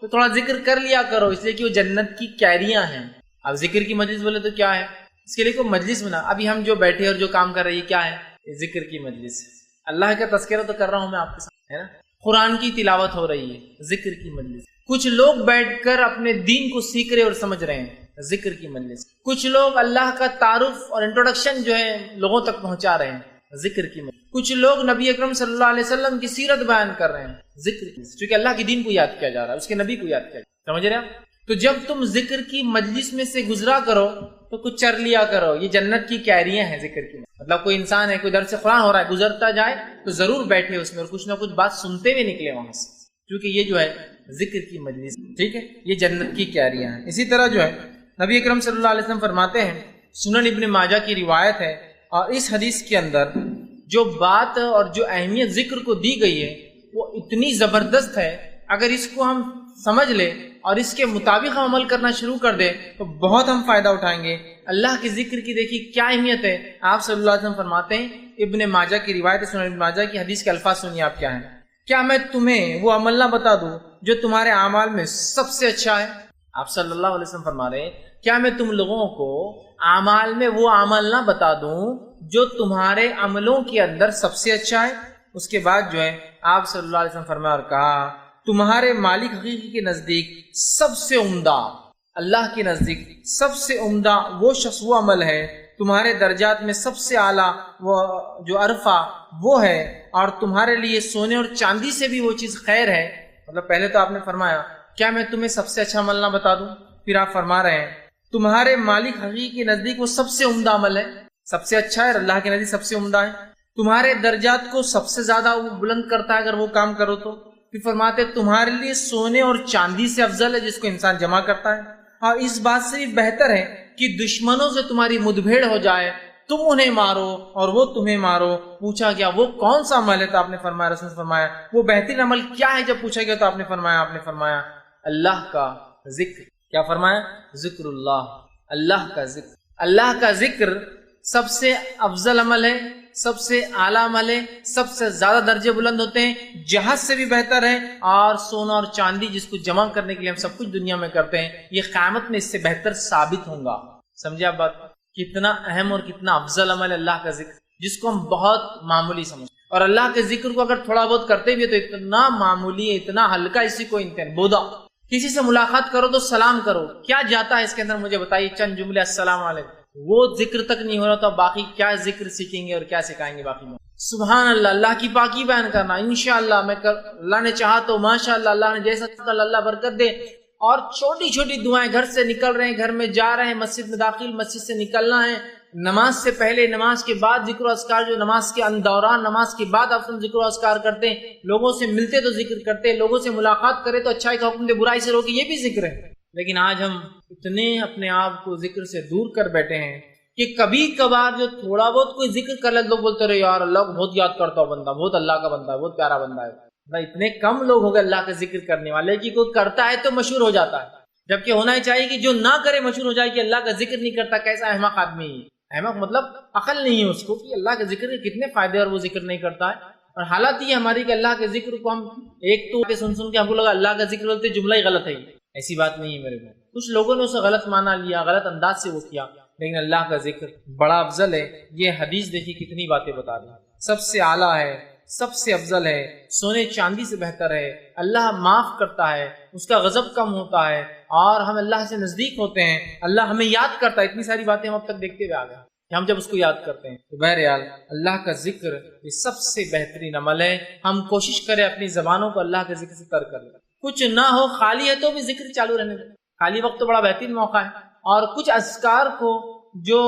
Speaker 1: تو تھوڑا ذکر کر لیا کرو، اس لیے کہ وہ جنت کی کیریاں ہیں۔ اب ذکر کی مجلس بولے تو کیا ہے؟ اس کے لیے کوئی مجلس بنا، ابھی ہم جو بیٹھے اور جو کام کر رہے ہیں کیا ہے؟ ذکر کی مجلس۔ اللہ کا تذکرہ تو کر رہا ہوں میں آپ کے ساتھ، ہے نا، قرآن کی تلاوت ہو رہی ہے، ذکر کی مجلس۔ کچھ لوگ بیٹھ کر اپنے دین کو سیکھ رہے اور سمجھ رہے ہیں، ذکر کی مجلس۔ کچھ لوگ اللہ کا تعارف اور انٹروڈکشن جو ہے لوگوں تک پہنچا رہے ہیں، ذکر کی مجلس۔ کچھ لوگ نبی اکرم صلی اللہ علیہ وسلم کی سیرت بیان کر رہے ہیں، ذکر کی مجلس، کیونکہ اللہ کے دین کو یاد کیا جا رہا ہے، اس کے نبی کو یاد کیا جا رہا ہے، سمجھ رہے ہیں؟ تو جب تم ذکر کی مجلس میں سے گزرا کرو تو کچھ چر لیا کرو، یہ جنت کی کیریاں ہیں ذکر کی۔ مطلب کوئی انسان ہے، کوئی درس قرآن ہو رہا ہے، گزرتا جائے تو ضرور بیٹھے اس میں اور کچھ نہ کچھ بات سنتے ہوئے نکلے وہاں سے، کیونکہ یہ جو ہے ذکر کی مجلس، ٹھیک ہے، یہ جنت کی کیریاں ہیں۔ اسی طرح جو ہے نبی اکرم صلی اللہ علیہ وسلم فرماتے ہیں، سنن ابن ماجہ کی روایت ہے، اور اس حدیث کے اندر جو بات اور جو اہمیت ذکر کو دی گئی ہے وہ اتنی زبردست ہے، اگر اس کو ہم سمجھ لیں اور اس کے مطابق ہم عمل کرنا شروع کر دیں تو بہت ہم فائدہ اٹھائیں گے۔ اللہ کے ذکر کی دیکھیے کیا اہمیت ہے۔ آپ صلی اللہ علیہ وسلم فرماتے ہیں، ابن ماجہ کی روایت ہے، سنن ابن ماجہ کی حدیث کے الفاظ سنیے آپ کیا ہیں، کیا میں تمہیں وہ عمل نہ بتا دوں جو تمہارے اعمال میں سب سے اچھا ہے؟ آپ صلی اللہ علیہ وسلم فرما رہے ہیں، کیا میں تم لوگوں کو اعمال میں وہ عمل نہ بتا دوں جو تمہارے عملوں کے اندر سب سے اچھا ہے؟ اس کے بعد جو ہے آپ صلی اللہ علیہ وسلم فرمایا اور کہا، تمہارے مالک حقیقی کے نزدیک سب سے عمدہ، اللہ کے نزدیک سب سے عمدہ وہ شخص، وہ عمل ہے، تمہارے درجات میں سب سے اعلیٰ وہ جو عرفہ وہ ہے، اور تمہارے لیے سونے اور چاندی سے بھی وہ چیز خیر ہے۔ مطلب پہلے تو آپ نے فرمایا کیا میں تمہیں سب سے اچھا عمل نہ بتا دوں، پھر آپ فرما رہے ہیں تمہارے مالک حقیقی کے نزدیک وہ سب سے عمدہ عمل ہے، سب سے اچھا ہے، اللہ کے نزدیک سب سے عمدہ ہے، تمہارے درجات کو سب سے زیادہ وہ بلند کرتا ہے اگر وہ کام کرو تو۔ پھر فرماتے تمہارے لیے سونے اور چاندی سے افضل ہے جس کو انسان جمع کرتا ہے، اور اس بات سے بھی بہتر ہے کہ دشمنوں سے تمہاری مدبھیڑ ہو جائے، تم انہیں مارو اور وہ تمہیں مارو۔ پوچھا گیا وہ کون سا عمل ہے تو آپ نے فرمایا، رسول نے فرمایا وہ بہترین عمل کیا ہے؟ جب پوچھا گیا تو آپ نے فرمایا اللہ کا ذکر۔ کیا فرمایا؟ ذکر اللہ، اللہ کا ذکر۔ اللہ کا ذکر سب سے افضل عمل ہے، سب سے اعلیٰ عمل ہے، سب سے زیادہ درجے بلند ہوتے ہیں، جہاز سے بھی بہتر ہے، اور سونا اور چاندی جس کو جمع کرنے کے لیے ہم سب کچھ دنیا میں کرتے ہیں، یہ قیامت میں اس سے بہتر ثابت ہوں گا۔ سمجھے آپ بات؟ کتنا اہم اور کتنا افضل عمل ہے اللہ کا ذکر، جس کو ہم بہت معمولی سمجھتے ہیں، اور اللہ کے ذکر کو اگر تھوڑا بہت کرتے بھی تو اتنا معمولی ہے، اتنا ہلکا، اسی کو انتہا بودا۔ کسی سے ملاقات کرو تو سلام کرو، کیا جاتا ہے اس کے اندر؟ مجھے بتائیے چند جملے، السلام علیکم، وہ ذکر تک نہیں ہو رہا تو باقی کیا ذکر سیکھیں گے اور کیا سکھائیں گے باقی میں؟ سبحان اللہ، اللہ کی پاکی بیان کرنا، انشاءاللہ میں اللہ نے چاہا تو ماشاءاللہ، اللہ نے جیسا چاہا اللہ برکت دے، اور چھوٹی چھوٹی دعائیں، گھر سے نکل رہے ہیں، گھر میں جا رہے ہیں، مسجد میں داخل، مسجد سے نکلنا ہے، نماز سے پہلے، نماز کے بعد ذکر و اذکار، جو نماز کے دوران، نماز کے بعد آپ ذکر و اذکار کرتے ہیں، لوگوں سے ملتے تو ذکر کرتے ہیں، لوگوں سے ملاقات کرے تو اچھائی کا حکم دے، برائی سے روکے، یہ بھی ذکر ہے۔ لیکن آج ہم اتنے اپنے آپ کو ذکر سے دور کر بیٹھے ہیں کہ کبھی کبھار جو تھوڑا بہت کوئی ذکر کر لے، لوگ بولتے رہے یار اللہ کو بہت یاد کرتا ہو بندہ، بہت اللہ کا بندہ ہے، بہت پیارا بندہ ہے۔ اتنے کم لوگ ہو گئے اللہ کا ذکر کرنے والے کہ کوئی کرتا ہے تو مشہور ہو جاتا ہے، جبکہ ہونا ہی چاہیے کہ جو نہ کرے مشہور ہو جائے کہ اللہ کا ذکر نہیں کرتا، کیسا احمق آدمی ہے۔ احمق مطلب عقل نہیں ہے اس کو کہ اللہ کے ذکر کے کتنے فائدے اور وہ ذکر نہیں کرتا ہے۔ اور حالت یہ ہماری کہ اللہ کے ذکر کو ہم ایک تو سن کے ہم کو لگا اللہ کا ذکر بولتے جملہ ہی غلط ہے، ایسی بات نہیں ہے میرے کو۔ کچھ لوگوں نے اسے غلط مانا لیا، غلط انداز سے وہ کیا، لیکن اللہ کا ذکر بڑا افضل ہے۔ یہ حدیث دیکھی کتنی باتیں بتا رہی ہے، سب سے اعلیٰ ہے، سب سے افضل ہے، سونے چاندی سے بہتر ہے، اللہ معاف کرتا ہے، اس کا غضب کم ہوتا ہے، اور ہم اللہ سے نزدیک ہوتے ہیں، اللہ ہمیں یاد کرتا ہے۔ اتنی ساری باتیں ہم اب تک دیکھتے ہوئے آ گئے کہ ہم جب اس کو یاد کرتے ہیں تو بہرحال اللہ کا ذکر یہ سب سے بہترین عمل ہے۔ ہم کوشش کریں اپنی زبانوں کو اللہ کے ذکر سے تر کر لیں، کچھ نہ ہو خالی ہے تو بھی ذکر چالو رہنے دیں، خالی وقت تو بڑا بہترین موقع ہے۔ اور کچھ اذکار کو جو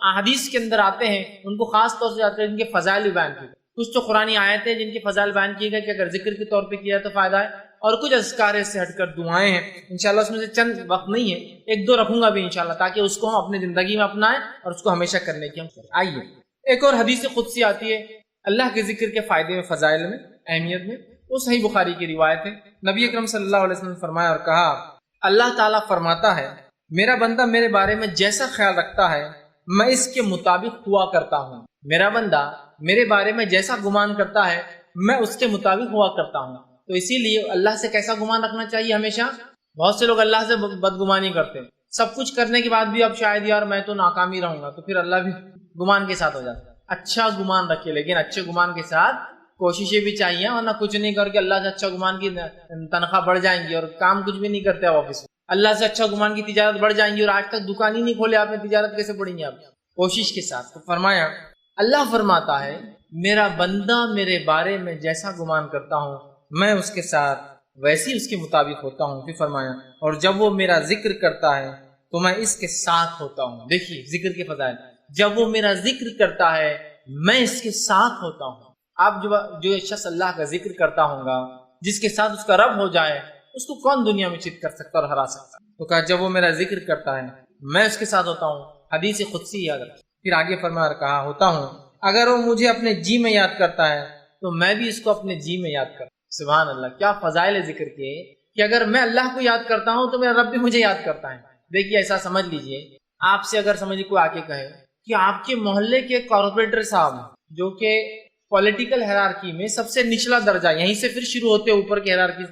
Speaker 1: احادیث کے اندر آتے ہیں ان کو خاص طور سے آتے ہیں، ان کے فضائل بیان کیے، کچھ تو قرآنی آیتیں جن کے فضائل بیان کیے گئے کہ اگر ذکر کے طور پہ کیا تو فائدہ ہے، اور کچھ اذکار سے ہٹ کر دعائیں ہیں۔ انشاءاللہ اس میں سے چند وقت نہیں ہے، ایک دو رکھوں گا بھی انشاءاللہ، تاکہ اس کو ہم اپنی زندگی میں اپنائیں اور اس کو ہمیشہ کرنے کی ہم کریں۔ آئیے ایک اور حدیث قدسی آتی ہے اللہ کے ذکر کے فائدے میں، فضائل میں، اہمیت میں، وہ صحیح بخاری کی روایت ہے۔ نبی اکرم صلی اللہ علیہ وسلم نے فرمایا اور کہا، اللہ تعالیٰ فرماتا ہے میرا بندہ میرے بارے میں جیسا خیال رکھتا ہے میں اس کے مطابق ہوا کرتا ہوں، میرا بندہ میرے بارے میں جیسا گمان کرتا ہے میں اس کے مطابق ہوا کرتا ہوں۔ تو اسی لیے اللہ سے کیسا گمان رکھنا چاہیے ہمیشہ؟ بہت سے لوگ اللہ سے بدگمانی کرتے ہیں، سب کچھ کرنے کے بعد بھی اب شاید یار میں تو ناکامی رہوں گا، تو پھر اللہ بھی گمان کے ساتھ ہو جاتا ہے۔ اچھا گمان رکھے، لیکن اچھے گمان کے ساتھ کوششیں بھی چاہیے، ورنہ کچھ نہیں کر کے اللہ سے اچھا گمان کی تنخواہ بڑھ جائیں گی اور کام کچھ بھی نہیں کرتے آپ آفس میں، اللہ سے اچھا گمان کی تجارت بڑھ جائیں گی اور آج تک دکان ہی نہیں کھولے آپ نے، تجارت کیسے بڑھیں گے آپ؟ کوشش کے ساتھ۔ تو فرمایا اللہ فرماتا ہے میرا بندہ میرے بارے میں جیسا گمان کرتا ہوں میں اس کے ساتھ ویسی اس کے مطابق ہوتا ہوں۔ پھر فرمایا اور جب وہ میرا ذکر کرتا ہے تو میں اس کے ساتھ ہوتا ہوں۔ دیکھیے ذکر کے فضائل، جب وہ میرا ذکر کرتا ہے میں اس کے ساتھ ہوتا ہوں۔ آپ جو شخص اللہ کا ذکر کرتا ہوں گا، جس کے ساتھ اس کا رب ہو جائے، اس کو کون دنیا میں چت کر سکتا اور ہرا سکتا؟ تو کہا جب وہ میرا ذکر کرتا ہے میں اس کے ساتھ ہوتا ہوں۔ حدیث قدسی یاد رکھیں۔ پھر آگے فرمایا اور کہا ہوتا ہوں اگر وہ مجھے اپنے جی میں یاد کرتا ہے تو میں بھی اس کو اپنے جی میں یاد کرتا ہوں۔ سبحان اللہ، کیا فضائل ذکر کے کہ اگر میں اللہ کو یاد کرتا ہوں تو میرا رب بھی مجھے یاد کرتا ہے۔ دیکھیے ایسا سمجھ لیجئے، آپ سے اگر سمجھے کوئی آ کے کہے کہ آپ کے محلے کے کارپوریٹر صاحب جو کہ پولیٹیکل ہیرارکی میں سب سے نچلا درجہ، یہیں سے پھر شروع ہوتے ہیں اوپر کی ہیرارکی،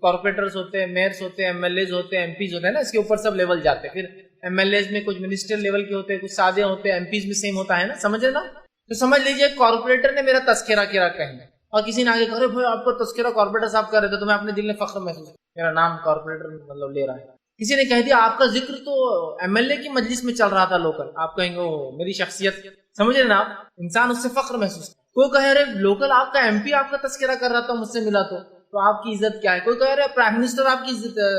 Speaker 1: کارپوریٹرز ہوتے ہیں، میئرز ہوتے ہیں، ایم ایل ایز ہوتے ہیں، ایم پیز ہوتے ہیں نا، اس کے اوپر سب لیول جاتے ہیں، پھر ایم ایل ایز میں کچھ منسٹر لیول کے ہوتے ہیں، کچھ سادے ہوتے ہیں، ایم پیز میں سیم ہوتا ہے نا، سمجھے نا؟ تو سمجھ لیجئے کارپوریٹر نے میرا تذکرہ کیا کہیں اور کسی نے آگے کہا بھائی آپ کو تذکرہ کارپوریٹر صاحب کر رہے تھے تو میں اپنے دل میں فخر محسوس، میرا نام کارپوریٹر مطلب لے رہا ہے۔ کسی نے کہہ دیا آپ کا ذکر تو ایم ایل اے کی مجلس میں چل رہا تھا لوکل، آپ کہیں گے وہ میری شخصیت، سمجھ رہے نا آپ؟ انسان اس سے فخر محسوس، کوئی کہے رہے لوکل آپ کا ایم پی آپ کا تذکرہ کر رہا تھا مجھ سے ملا تو تو آپ کی عزت کیا ہے؟ کوئی کہہ رہا ہے پرائم منسٹر آپ کی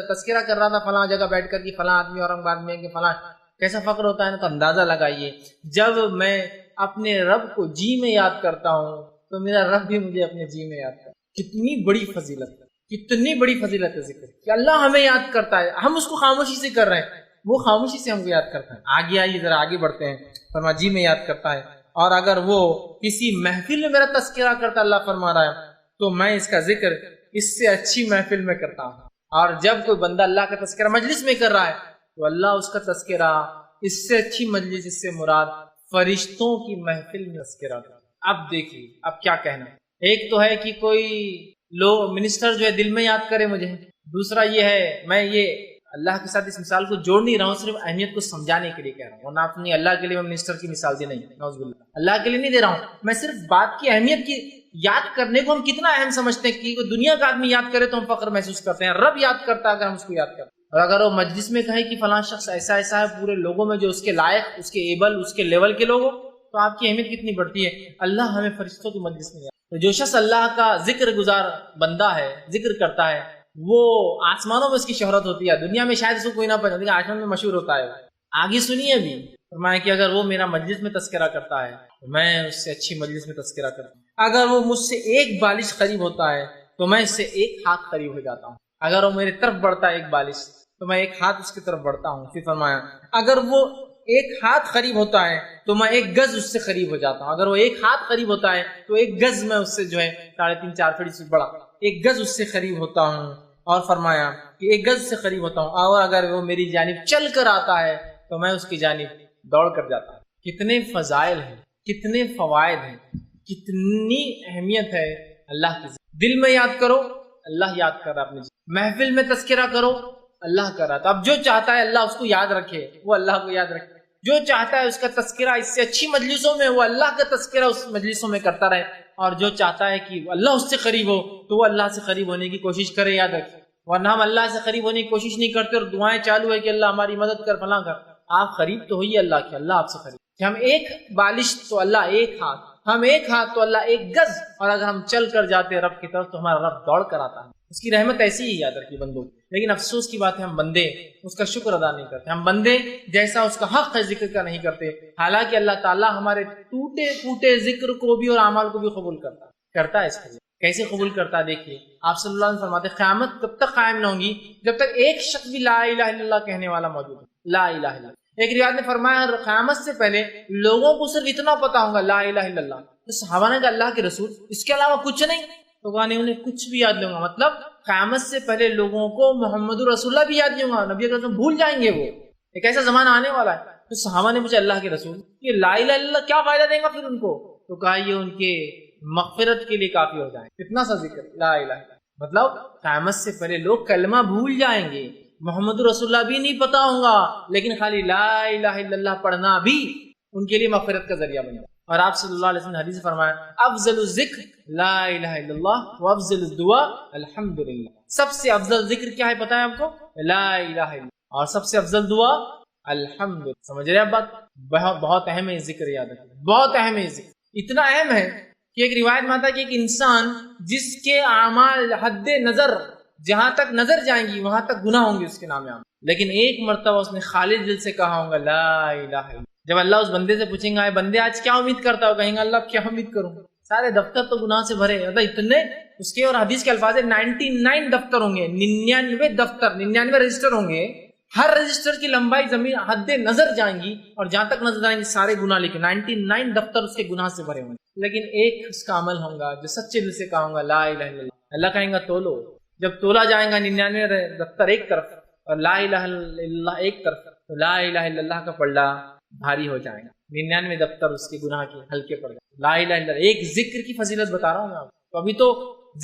Speaker 1: تذکرہ کر رہا تھا فلاں جگہ بیٹھ کر کہ فلاں آدمی اورنگ آباد میں کہ فلاں، کیسا فخر ہوتا ہے نا؟ تو اندازہ لگائیے جب میں اپنے رب کو جی میں یاد کرتا ہوں تو میرا رب بھی مجھے اپنے جی میں یاد کرتا ہے۔ کتنی بڑی فضیلت ہے، کتنی بڑی فضیلت ہے ذکر کہ اللہ ہمیں یاد کرتا ہے، ہم اس کو خاموشی سے کر رہے ہیں، وہ خاموشی سے ہم کو یاد کرتا ہے۔ آگے آئیے ذرا آگے بڑھتے ہیں۔ فرما جی میں یاد کرتا ہے، اور اگر وہ کسی محفل میں میرا تذکرہ کرتا، اللہ فرما رہا ہے، تو میں اس کا ذکر اس سے اچھی محفل میں کرتا ہوں۔ اور جب کوئی بندہ اللہ کا تذکرہ مجلس میں کر رہا ہے تو اللہ اس کا تذکرہ اس سے اچھی مجلس، اس سے مراد فرشتوں کی محفل میں تذکرہ کرتا۔ اب دیکھیے اب کیا کہنا، ایک تو ہے کہ کوئی لوگ منسٹر جو ہے دل میں یاد کرے مجھے، دوسرا یہ ہے میں یہ اللہ کے ساتھ اس مثال کو جوڑ نہیں رہا ہوں، صرف اہمیت کو سمجھانے کے لیے کہہ رہا ہوں، ورنہ اپنی اللہ کے لیے میں منسٹر کی مثال دی نہیں، نعوذ باللہ، اللہ کے لیے نہیں دے رہا ہوں، میں صرف بات کی اہمیت کی یاد کرنے کو ہم کتنا اہم سمجھتے ہیں کہ دنیا کا آدمی یاد کرے تو ہم فخر محسوس کرتے ہیں، رب یاد کرتا ہے اگر ہم اس کو یاد کرتے ہیں۔ اور اگر وہ مجلس میں کہے کہ فلاں شخص ایسا ایسا ہے پورے لوگوں میں جو اس کے لائق، اس کے ایبل، اس کے لیول کے لوگ ہو، تو آپ کی اہمیت کتنی بڑھتی ہے۔ اللہ ہمیں فرشتوں کی مجلس میں یاد، تو جو شخص اللہ کا ذکر گزار بندہ ہے، ذکر کرتا ہے، وہ آسمانوں میں اس کی شہرت ہوتی ہے، دنیا میں شاید اس کو کوئی نہ پہچانے لیکن آسمان میں مشہور ہوتا ہے۔ آگے سنیے ابھی فرمایا کہ اگر وہ میرا مجلس میں تذکرہ کرتا ہے تو میں اس سے اچھی مجلس میں تذکرہ کرتا ہوں، اگر وہ مجھ سے ایک بالش قریب ہوتا ہے تو میں اس سے ایک ہاتھ قریب ہو جاتا ہوں، اگر وہ میری طرف بڑھتا ہے ایک بالش تو میں ایک ہاتھ اس کی طرف بڑھتا ہوں۔ پھر فرمایا اگر وہ ایک ہاتھ قریب ہوتا ہے تو میں ایک گز اس سے قریب ہو جاتا ہوں، اگر وہ ایک ہاتھ قریب ہوتا ہے تو ایک گز میں اس سے جو ہے 3.5-4 فٹ سے بڑا ایک گز اس سے قریب ہوتا ہوں۔ اور فرمایا کہ ایک گز سے قریب ہوتا ہوں، اور اگر وہ میری جانب چل کر آتا ہے تو میں اس کی جانب دوڑ کر جاتا ہوں۔ کتنے فضائل ہیں، کتنے فوائد ہیں، کتنی اہمیت ہے اللہ کی۔ دل میں یاد کرو، اللہ یاد کر رہا اپنے محفل میں تذکرہ کرو، اللہ کر رہا تھا۔ اب جو چاہتا ہے اللہ اس کو یاد رکھے وہ اللہ کو یاد رکھے، جو چاہتا ہے اس کا تذکرہ اس سے اچھی مجلسوں میں وہ اللہ کا تذکرہ اس مجلسوں میں کرتا رہے، اور جو چاہتا ہے کہ اللہ اس سے قریب ہو تو وہ اللہ سے قریب ہونے کی کوشش کرے، یاد رکھے۔ ورنہ ہم اللہ سے قریب ہونے کی کوشش نہیں کرتے اور دعائیں چالو ہے کہ اللہ ہماری مدد کر، فلاں کر۔ آپ قریب تو ہوئیے اللہ کے، اللہ آپ سے قریب کہ ہم ایک بالش تو اللہ ایک ہاتھ، ہم ایک ہاتھ تو اللہ ایک گز، اور اگر ہم چل کر جاتے رب کی طرف تو ہمارا رب دوڑ کر آتا ہے۔ اس کی رحمت ایسی ہی یاد رکھیے بندوں، لیکن افسوس کی بات ہے ہم بندے اس کا شکر ادا نہیں کرتے، ہم بندے جیسا اس کا حق ہے ذکر کا نہیں کرتے، حالانکہ اللہ تعالیٰ ہمارے ٹوٹے پھوٹے ذکر کو بھی اور اعمال کو بھی قبول کرتا ہے۔ اس کا کیسے قبول کرتا ہے دیکھیے، آپ صلی اللہ علیہ وسلم فرماتے ہیں قیامت تب تک قائم نہ ہوگی جب تک ایک شخص بھی لا الہ الا اللہ کہنے والا موجود ہے، لا الہ الا اللہ۔ ایک روایت میں فرمایا قیامت سے پہلے لوگوں کو صرف اتنا پتا ہوگا لا الہ الا اللہ، تو صحابہ نے کہا اللہ کے رسول اس کے علاوہ کچھ نہیں؟ تو کہا نہیں، انہیں کچھ بھی یاد نہیں ہوگا، مطلب قیامت سے پہلے لوگوں کو محمد رسول اللہ بھی یاد نہیں ہوگا، نبی اکرم بھول جائیں گے، وہ ایک ایسا زمانہ آنے والا ہے۔ تو صحابہ نے پوچھا اللہ کے رسول یہ لا الہ الا اللہ کیا فائدہ دے گا پھر ان کو؟ تو کہا یہ ان کے مغفرت کے لیے کافی ہو جائے، اتنا سا ذکر لا الہ الا اللہ، مطلب قیامت سے پہلے لوگ کلمہ بھول جائیں گے، محمد رسول اللہ بھی نہیں پتا ہوگا، لیکن خالی لا الہ الا اللہ پڑھنا بھی ان کے لیے مغفرت کا ذریعہ بنے گا۔ اور آپ صلی اللہ علیہ وسلم نے حدیث فرمایا افضل الذکر لا الہ الا اللہ وافضل الدعاء الحمدللہ، سب سے افضل ذکر کیا ہے پتہ ہے آپ کو؟ لا الہ الا اللہ، اور سب سے افضل دعا الحمد۔ سمجھ رہے آپ بات؟ بہت اہم ہے ذکر، یاد رکھیں بہت اہم ہے ذکر، اتنا اہم ہے کہ ایک روایت میں آتا ہے کہ ایک انسان جس کے اعمال حد نظر جہاں تک نظر جائیں گی وہاں تک گناہ ہوں گے اس کے نام میں، لیکن ایک مرتبہ اس نے خالص دل سے کہا ہوگا لا الہ الا اللہ، جب اللہ اس بندے سے پوچھیں گا بندے آج کیا امید کرتا ہو، کہیں گا اللہ کیا امید کروں، سارے دفتر تو گناہ سے بھرے، اتنے اس کے، اور حدیث کے الفاظ 99 دفتر ہوں گے، 99 دفتر، 99 رجسٹر ہوں گے، ہر رجسٹر کی لمبائی زمین حد نظر جائیں گی اور جہاں تک نظر جائیں گی سارے گناہ لکھے، 99 دفتر اس کے گناہ سے بھرے ہوں گے، لیکن ایک اس کا عمل ہوگا جو سچے دل سے کہوں گا لا الہ الا اللہ، اللہ کہیں گا تولو، جب تولا جائے گا 99 دفتر ایک طرف اور لا الہ الا اللہ ایک طرف، تو لا الہ الا اللہ کا پلڑا بھاری ہو جائے گا، 99 دفتر اس کے گناہ کے ہلکے پڑ گئے۔ لا الہ الا اللہ ایک ذکر کی فضیلت بتا رہا ہوں میں آپ کو، ابھی تو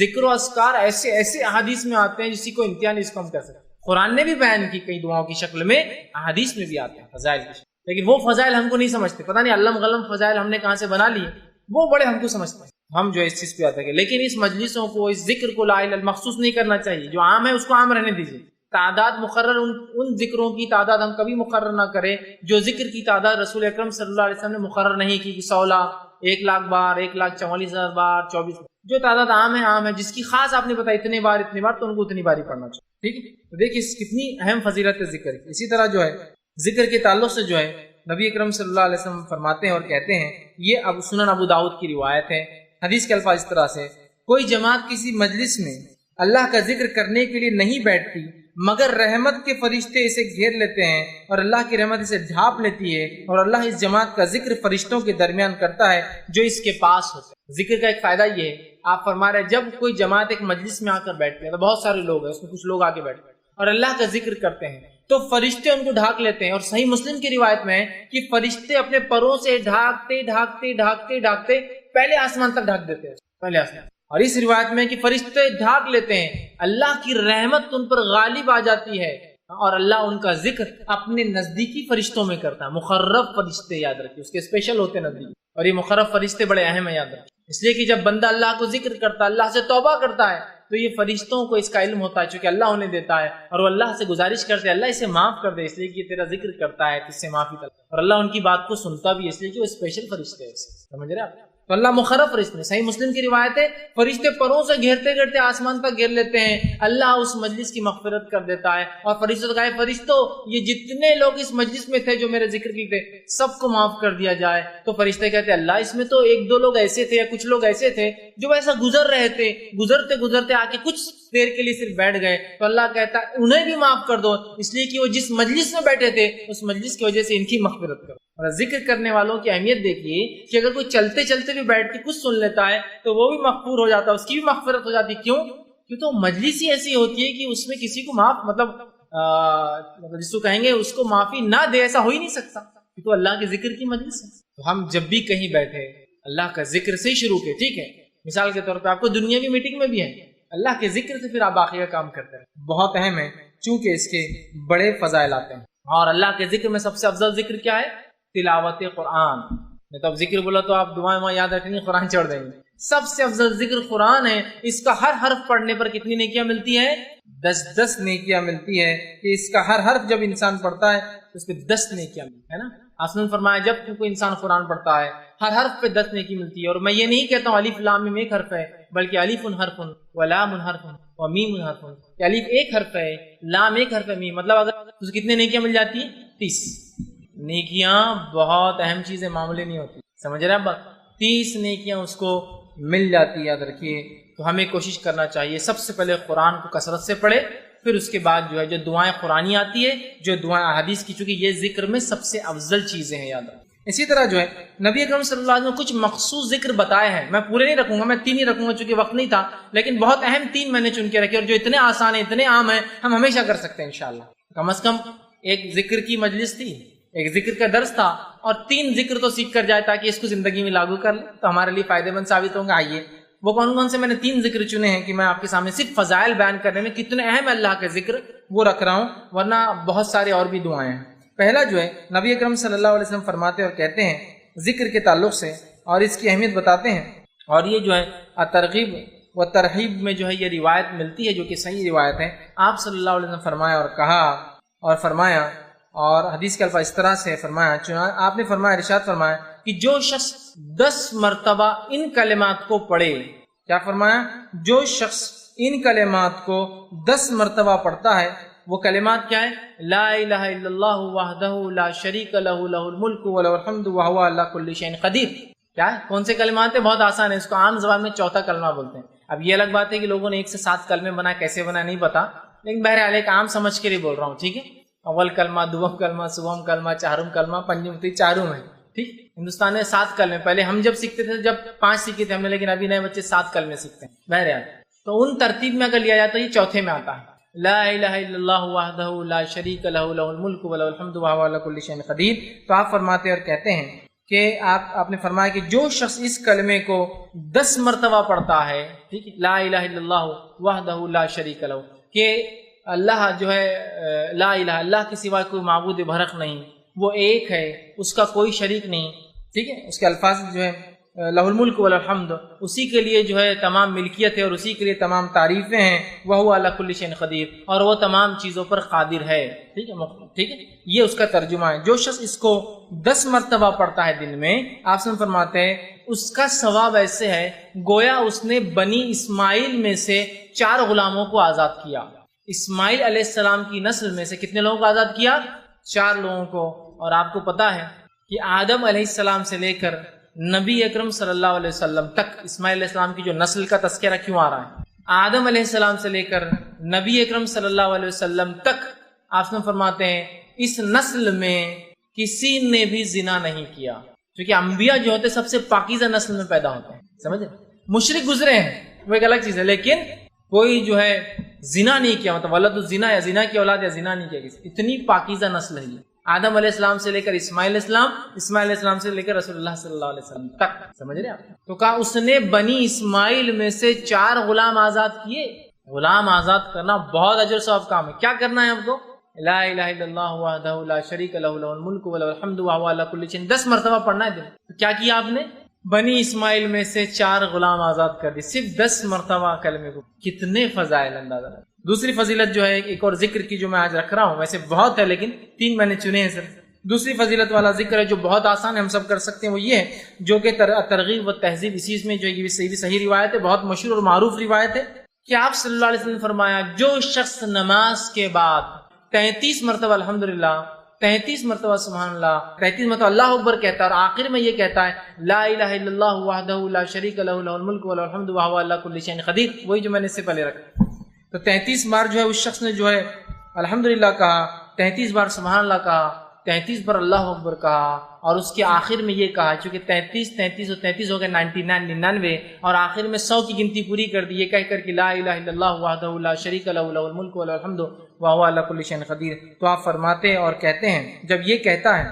Speaker 1: ذکر و اذکار ایسے احادیث میں آتے ہیں جس کی کوئی انتہا نہیں، اس کو ہم کہہ سکتے، قرآن نے بھی بیان کی کئی دعاؤں کی شکل میں، احادیث میں بھی آتے ہیں فضائل کی شکل، لیکن وہ فضائل ہم کو نہیں سمجھتے، پتہ نہیں علم غلم فضائل ہم نے کہاں سے بنا لیے، وہ بڑے ہم کو سمجھتے ہیں، ہم جو اس چیز پہ آتے ہیں، لیکن اس مجلسوں کو اس ذکر کو لا الہ الا اللہ مخصوص نہیں کرنا چاہیے، جو عام ہے اس کو عام رہنے دیجیے، تعداد مقرر ان ذکروں کی تعداد ہم کبھی مقرر نہ کریں جو ذکر کی تعداد رسول اکرم صلی اللہ علیہ وسلم نے مقرر نہیں کی کہ 100 لاکھ 1,00,000 بار, 1,44,000 بار, 24, جو تعداد عام ہے, جس کی خاص آپ نے بتایا اتنے بار تو ان کو اتنی بار ہی پڑھنا چاہیے. ٹھیک ہے, تو دیکھیے کتنی اہم فضیلت ہے ذکر کی. اسی طرح جو ہے ذکر کے تعلق سے جو ہے نبی اکرم صلی اللہ علیہ وسلم فرماتے ہیں اور کہتے ہیں, یہ سنن ابو داؤد کی روایت ہے. حدیث کے الفاظ اس طرح سے, کوئی جماعت کسی مجلس میں اللہ کا ذکر کرنے کے لیے نہیں بیٹھتی مگر رحمت کے فرشتے اسے گھیر لیتے ہیں اور اللہ کی رحمت اسے ڈھانپ لیتی ہے, اور اللہ اس جماعت کا ذکر فرشتوں کے درمیان کرتا ہے جو اس کے پاس ہوتے ہیں. ذکر کا ایک فائدہ یہ ہے, آپ فرما رہے ہیں جب کوئی جماعت ایک مجلس میں آ کر بیٹھتے ہیں تو بہت سارے لوگ ہیں, اس میں کچھ لوگ آگے بیٹھتے ہیں اور اللہ کا ذکر کرتے ہیں تو فرشتے ان کو ڈھانک لیتے ہیں. اور صحیح مسلم کی روایت میں ہے کہ فرشتے اپنے پروں سے ڈھانکتے ڈھانکتے ڈھانکتے ڈھانکتے پہلے آسمان تک ڈھانک دیتے ہیں, پہلے آسمان. اور اس روایت میں کہ فرشتے ڈھانک لیتے ہیں, اللہ کی رحمت ان پر غالب آ جاتی ہے اور اللہ ان کا ذکر اپنے نزدیکی فرشتوں میں کرتا ہے. مقرب فرشتے یاد رکھیے, اس کے اسپیشل ہوتے ہیں نزدیکی, اور یہ مقرب فرشتے بڑے اہم ہیں یاد رکھیے. اس لیے کہ جب بندہ اللہ کو ذکر کرتا ہے, اللہ سے توبہ کرتا ہے, تو یہ فرشتوں کو اس کا علم ہوتا ہے چونکہ اللہ انہیں دیتا ہے, اور وہ اللہ سے گزارش کرتے ہیں اللہ اسے معاف کر دے, اس لیے کہ یہ تیرا ذکر کرتا ہے تو اس سے معافی کرتا ہے, اور اللہ ان کی بات کو سنتا بھی ہے, اس لیے کہ وہ اسپیشل فرشتے ہیں. سمجھ رہے آپ؟ تو اللہ مخرب فرشتے. صحیح مسلم کی روایت ہے فرشتے پروں سے گھیرتے گھیرتے آسمان تک گھیر لیتے ہیں, اللہ اس مجلس کی مغفرت کر دیتا ہے. اور فرشتوں سے کہا, فرشتوں یہ جتنے لوگ اس مجلس میں تھے جو میرے ذکر کی تھے سب کو معاف کر دیا جائے. تو فرشتے کہتے ہیں اللہ اس میں تو 1-2 لوگ ایسے تھے یا کچھ لوگ ایسے تھے جو ایسا گزر رہے تھے, گزرتے گزرتے آ کے کچھ دیر کے لیے صرف بیٹھ گئے, تو اللہ کہتا ہے انہیں بھی معاف کر دو, اس لیے کہ وہ جس مجلس میں بیٹھے تھے اس مجلس کی وجہ سے ان کی مغفرت کرو. اور ذکر کرنے والوں کی اہمیت دیکھیے کہ اگر کوئی چلتے چلتے بھی بیٹھ کے کچھ سن لیتا ہے تو وہ بھی مغفور ہو جاتا ہے, اس کی بھی مغفرت ہو جاتی. کیوں؟ کیونکہ وہ مجلس ہی ایسی ہوتی ہے کہ اس میں کسی کو معاف مطلب جس کو کہیں گے اس کو معافی نہ دے, ایسا ہو ہی نہیں سکتا, کیونکہ اللہ کے ذکر کی مجلس ہے. تو ہم جب بھی کہیں بیٹھے اللہ کا ذکر سے ہی شروع کے, ٹھیک ہے, مثال کے طور پہ آپ کو دنیاوی میٹنگ میں بھی ہے اللہ کے ذکر سے پھر آپ باقی کا کام کرتے ہیں, بہت اہم ہے چونکہ اس کے بڑے فضائل آتے ہیں. اور اللہ کے ذکر میں سب سے افضل ذکر کیا ہے؟ تلاوت قرآن. نہیں تو اب ذکر بولا تو آپ دعائیں یاد رکھیں گے, قرآن چڑھ دیں گے. سب سے افضل ذکر قرآن ہے. اس کا ہر حرف پڑھنے پر کتنی نیکیاں ملتی ہیں؟ 10 نیکیاں ملتی ہے. کہ اس کا ہر حرف جب انسان پڑھتا ہے تو اس پہ 10 نیکیاں ملتی ہے نا. آپ نے فرمایا جب کوئی انسان قرآن پڑھتا ہے ہر حرف پہ 10 نیکی ملتی ہے. اور میں یہ نہیں کہتا ہوں الف لام میم ایک حرف ہے, بلکہ الف حرف و لام حرف و میم حرف. کہ الف ایک حرف ہے, لام ایک حرف ہے, میم مطلب اگر تو کتنے نیکیاں مل جاتی ہیں؟ 30 نیکیاں. بہت اہم چیز ہے, معمولی نہیں ہوتی. سمجھ رہے ہیں؟ 30 نیکیاں اس کو مل جاتی ہے, یاد رکھیے. تو ہمیں کوشش کرنا چاہیے سب سے پہلے قرآن کو کثرت سے پڑھے, پھر اس کے بعد جو ہے جو دعائیں قرآنی آتی ہے, جو دعائیں احادیث کی, چونکہ یہ ذکر میں سب سے افضل چیزیں ہیں, یاد رکھیں. اسی طرح جو ہے نبی اکرم صلی اللہ علیہ وسلم نے کچھ مخصوص ذکر بتائے ہیں. میں پورے نہیں رکھوں گا, میں 3 ہی رکھوں گا چونکہ وقت نہیں تھا, لیکن بہت اہم 3 میں نے چن کے رکھے, اور جو اتنے آسان ہیں, اتنے عام ہیں, ہم ہمیشہ کر سکتے ہیں انشاءاللہ. کم از کم ایک ذکر کی مجلس تھی, ایک ذکر کا درس تھا, اور 3 ذکر تو سیکھ کر جائے تاکہ اس کو زندگی میں لاگو کر لیں, تو ہمارے لیے فائدے مند ثابت ہوں گے. آئیے وہ کون سے میں نے 3 ذکر چنے ہیں کہ میں آپ کے سامنے صرف فضائل بیان کرنے میں کتنے اہم اللہ کے ذکر وہ رکھ رہا ہوں, ورنہ بہت سارے اور بھی دعائیں ہیں. پہلا جو ہے نبی اکرم صلی اللہ علیہ وسلم فرماتے اور کہتے ہیں ذکر کے تعلق سے, اور اس کی اہمیت بتاتے ہیں, اور یہ جو ہے ترغیب و ترہیب میں جو ہے یہ روایت ملتی ہے جو کہ صحیح روایت ہے. آپ صلی اللہ علیہ وسلم فرمایا اور کہا اور فرمایا, اور حدیث کے الفاظ اس طرح سے فرمایا, آپ نے فرمایا, ارشاد فرمایا کہ جو شخص 10 مرتبہ ان کلمات کو پڑھے, کیا فرمایا؟ جو شخص ان کلمات کو 10 مرتبہ پڑھتا ہے, وہ کلمات کیا ہے؟ لا الہ الا اللہ وحدہ لا شریک لہ لہ الملک و لہ الحمد وہو علی کل شیء قدیر. کیا ہے؟ کون سے کلمات ہیں؟ بہت آسان ہے, اس کو عام زبان میں چوتھا کلمہ بولتے ہیں. اب یہ الگ بات ہے کہ لوگوں نے 1 سے 7 کلمے بنائے, کیسے بنا نہیں پتا, لیکن بہرحال ایک عام سمجھ کے لیے بول رہا ہوں, ٹھیک ہے. اول کلمہ, دوم کلمہ, سوم کلمہ, چہارم کلمہ, پنجم, تو چاروں میں, ٹھیک. ہندوستان میں 7 کلمے, پہلے ہم جب سیکھتے تھے جب 5 سیکھے تھے ہم نے, لیکن ابھی نئے بچے 7 کلمے سیکھتے ہیں. بہرحال تو ان ترتیب میں اگر لیا جاتا ہے یہ چوتھے میں آتا ہے, لا الہ الا اللہ وحدہ لا شریک لہ لہ الملک و لہ الحمد وہو علی کل شیء قدیر. تو آپ فرماتے اور کہتے ہیں کہ آپ نے فرمایا کہ جو شخص اس کلمے کو 10 مرتبہ پڑھتا ہے, ٹھیک ہے, لا الہ الا اللہ وحدہ لا شریک لہ, کہ اللہ جو ہے لا الہ, اللہ کے سوا کوئی معبود برحق نہیں, وہ ایک ہے, اس کا کوئی شریک نہیں, ٹھیک ہے. اس کے الفاظ جو ہے لہ الملک و لہ الحمد, اسی کے لیے جو ہے تمام ملکیت ہے اور اسی کے لیے تمام تعریفیں ہیں, وہو علی کل شیء قدیر, اور وہ تمام چیزوں پر قادر ہے, ٹھیک ہے, ٹھیک ہے. یہ اس کا ترجمہ ہے. جو شخص اس کو 10 مرتبہ پڑھتا ہے دن میں, آپ سے فرماتے ہیں اس کا ثواب ایسے ہے گویا اس نے بنی اسماعیل میں سے 4 غلاموں کو آزاد کیا. اسماعیل علیہ السلام کی نسل میں سے کتنے لوگوں کو آزاد کیا؟ 4 لوگوں کو. اور آپ کو پتا ہے کہ آدم علیہ السلام سے لے کر نبی اکرم صلی اللہ علیہ وسلم تک اسماعیل علیہ السلام کی جو نسل کا تذکرہ کیوں آ رہا ہے؟ آدم علیہ السلام سے لے کر نبی اکرم صلی اللہ علیہ وسلم تک آپ نے فرماتے ہیں اس نسل میں کسی نے بھی زنا نہیں کیا. کیونکہ انبیاء جو ہوتے سب سے پاکیزہ نسل میں پیدا ہوتے ہیں. سمجھے؟ مشرک گزرے ہیں وہ ایک الگ چیز ہے، لیکن کوئی جو ہے زنا نہیں کیا، مطلب ولد الزنا یا زنا کی اولاد یا زنا نہیں کیا کسی. اتنی پاکیزہ نسل ہے یہ. آدم علیہ السلام سے لے کر اسماعیل علیہ السلام، اسماعیل علیہ السلام سے لے کر رسول اللہ صلی اللہ علیہ وسلم تک. سمجھ رہے آپ؟ تو کہا اس نے بنی اسماعیل میں سے 4 غلام آزاد کیے. غلام آزاد کرنا بہت اجر ثواب کام ہے. کیا کرنا ہے ہم کو؟ لا الہ الا اللہ وحدہ لا شریک لہ لہ الملک و لہ الحمد وہو علی کل شیء 10 مرتبہ پڑھنا ہے دن. تو کیا کیا آپ نے؟ بنی اسماعیل میں سے 4 غلام آزاد کر دی. صرف 10 مرتبہ کلمے کو. کتنے فضائل اندازہ ہے. دوسری فضیلت جو ہے ایک اور ذکر کی جو میں آج رکھ رہا ہوں، ویسے بہت ہے لیکن 3 میں نے چنے ہیں صرف. دوسری فضیلت والا ذکر ہے جو بہت آسان ہے، ہم سب کر سکتے ہیں، وہ یہ ہے جو کہ ترغیب و تہذیب اسی میں جو یہ صحیح روایت ہے، بہت مشہور اور معروف روایت ہے کہ آپ صلی اللہ علیہ وسلم نے فرمایا جو شخص نماز کے بعد 33 مرتبہ الحمدللہ، 33 مرتبہ سبحان اللہ، 33 مرتبہ اللہ اکبر کہتا ہے اور آخر میں یہ کہتا ہے لا الہ الا اللہ وحدہ لا شریک لہ لہ الملک و لہ الحمد وہو علی کل شیء قدیر، وہی جو میں نے اس سے پہلے رکھا. تو 33 بار جو ہے اس شخص نے جو ہے الحمدللہ کہا، 33 بار سبحان اللہ کہا، 33 بار اللہ اکبر کہا اور اس کے آخر میں یہ کہا، چونکہ 33 اور 33 ہو گئے 99 اور آخر میں 100 کی گنتی پوری کر دی یہ کہہ کر کہ لا الہ الا اللہ وحدہ لا شریک لہ لہ الملک و لہ الحمد وہو علی کل شیء قدیر. تو آپ فرماتے اور کہتے ہیں جب یہ کہتا ہے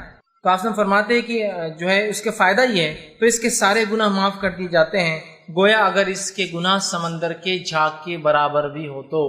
Speaker 1: تو آپ نے فرماتے ہیں کہ جو ہے اس کے فائدہ یہ ہے تو اس کے سارے گناہ معاف کر دیے جاتے ہیں گویا اگر اس کے گناہ سمندر کے جھاگ کے برابر بھی ہو تو.